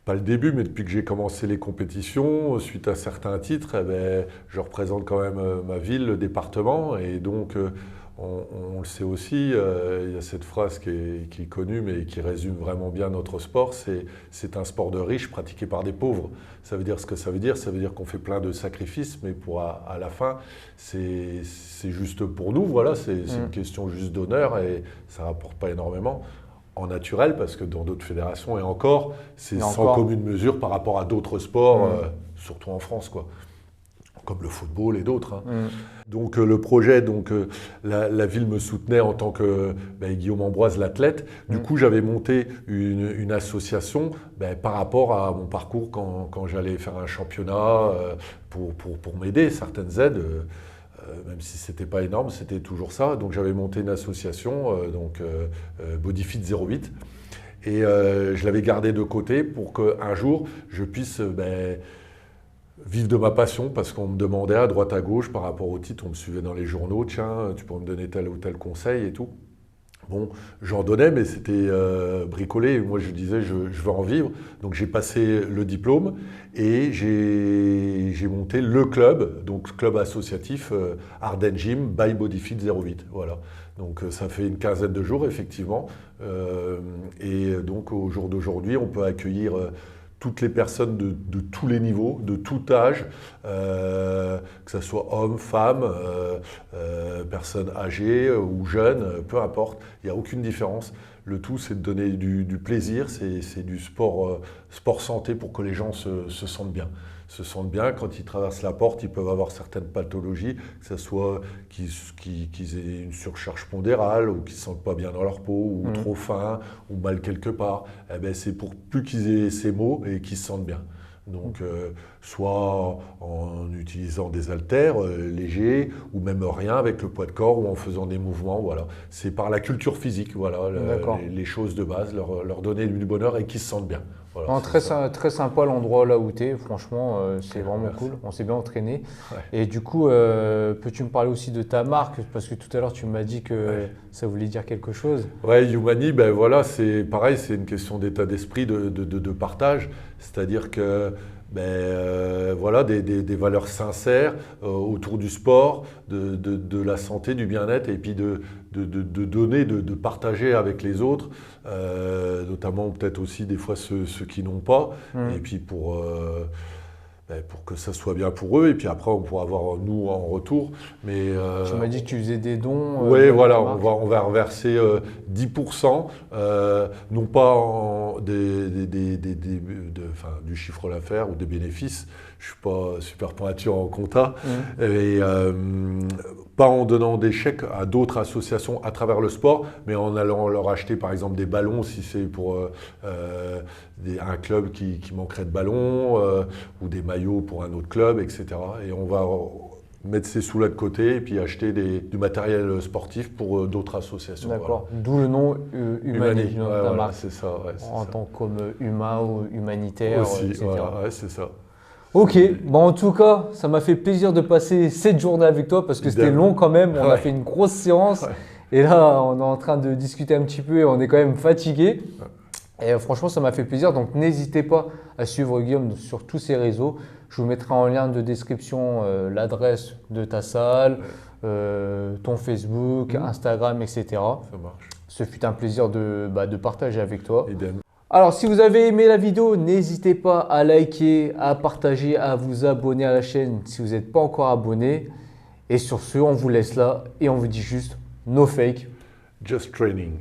S3: pas le début, mais depuis que j'ai commencé les compétitions, suite à certains titres, eh ben, je représente quand même ma ville, le département, et donc on le sait aussi, il y a cette phrase qui est connue, mais qui résume vraiment bien notre sport, c'est un sport de riches pratiqué par des pauvres. Ça veut dire ce que ça veut dire qu'on fait plein de sacrifices, mais à la fin, c'est juste pour nous, voilà, c'est une question juste d'honneur, et ça ne rapporte pas énormément. En naturel, parce que dans d'autres fédérations, et encore, c'est sans commune mesure par rapport à d'autres sports, surtout en France, quoi, comme le football et d'autres. Hein. Donc le projet, la ville me soutenait en tant que Guillaume Ambroise, l'athlète. Du coup, j'avais monté une association par rapport à mon parcours quand j'allais faire un championnat pour m'aider, certaines aides. Même si ce n'était pas énorme, c'était toujours ça. Donc j'avais monté une association, Bodyfit 08, et je l'avais gardé de côté pour qu'un jour je puisse vivre de ma passion, parce qu'on me demandait à droite à gauche par rapport au titre, on me suivait dans les journaux, tiens, tu pourrais me donner tel ou tel conseil et tout. Bon, j'en donnais, mais c'était bricolé. Moi, je disais, je veux en vivre. Donc, j'ai passé le diplôme et j'ai monté le club, donc club associatif Ardennes Gym by Bodyfit 08. Voilà. Donc, ça fait une quinzaine de jours, effectivement. Et donc, au jour d'aujourd'hui, on peut accueillir toutes les personnes de tous les niveaux, de tout âge, que ce soit hommes, femmes, personnes âgées ou jeunes, peu importe, il n'y a aucune différence. Le tout, c'est de donner du plaisir, c'est du sport santé pour que les gens se sentent bien. Se sentent bien, quand ils traversent la porte, ils peuvent avoir certaines pathologies, que ce soit qu'ils aient une surcharge pondérale, ou qu'ils ne se sentent pas bien dans leur peau, ou trop faim, ou mal quelque part. Eh ben, c'est pour plus qu'ils aient ces maux et qu'ils se sentent bien. Donc, soit en utilisant des haltères légers, ou même rien avec le poids de corps, ou en faisant des mouvements. Voilà. C'est par la culture physique, voilà, les choses de base, leur donner du bonheur et qu'ils se sentent bien. Voilà,
S1: Non, très sympa l'endroit là où tu es, franchement, c'est vraiment cool. On s'est bien entraîné.
S3: Ouais.
S1: Et du coup, peux-tu me parler aussi de ta marque? Parce que tout à l'heure, tu m'as dit que ça voulait dire quelque chose.
S3: Ouais, Youmani, voilà, c'est pareil, c'est une question d'état d'esprit, de partage. C'est-à-dire que voilà, des valeurs sincères autour du sport, de la santé, du bien-être, et puis de donner, de partager avec les autres, notamment peut-être aussi des fois ceux qui n'ont pas, et puis pour que ça soit bien pour eux, et puis après on pourra avoir nous en retour. Mais
S1: Tu m'as dit que tu faisais des dons.
S3: oui,
S1: de
S3: voilà,
S1: ta marque.
S3: on va reverser 10%, non pas du chiffre d'affaires ou des bénéfices. Je suis pas super pointu en compta, et pas en donnant des chèques à d'autres associations à travers le sport, mais en allant leur acheter par exemple des ballons si c'est pour un club qui manquerait de ballons, ou des maillots pour un autre club, etc. Et on va mettre ses sous là de côté et puis acheter du matériel sportif pour d'autres associations.
S1: D'accord. D'où le nom Humani,
S3: Humani,
S1: le nom de
S3: ouais,
S1: ta
S3: voilà,
S1: marque.
S3: c'est ça. Ouais, c'est
S1: En
S3: ça.
S1: tant comme humain ou humanitaire,
S3: Aussi,
S1: etc.
S3: voilà, ouais, c'est ça.
S1: Ok, bon, en tout cas, ça m'a fait plaisir de passer cette journée avec toi parce que c'était
S3: Idem.
S1: long quand même. On a
S3: Ouais.
S1: fait une grosse séance
S3: Ouais.
S1: et là, on est en train de discuter un petit peu et on est quand même fatigué. Et franchement, ça m'a fait plaisir. Donc, n'hésitez pas à suivre Guillaume sur tous ses réseaux. Je vous mettrai en lien de description l'adresse de ta salle, ton Facebook, Instagram, etc.
S3: Ça marche.
S1: Ce fut un plaisir de partager avec toi.
S3: Idem.
S1: Alors, si vous avez aimé la vidéo, n'hésitez pas à liker, à partager, à vous abonner à la chaîne si vous n'êtes pas encore abonné. Et sur ce, on vous laisse là et on vous dit juste no fake.
S3: Just training.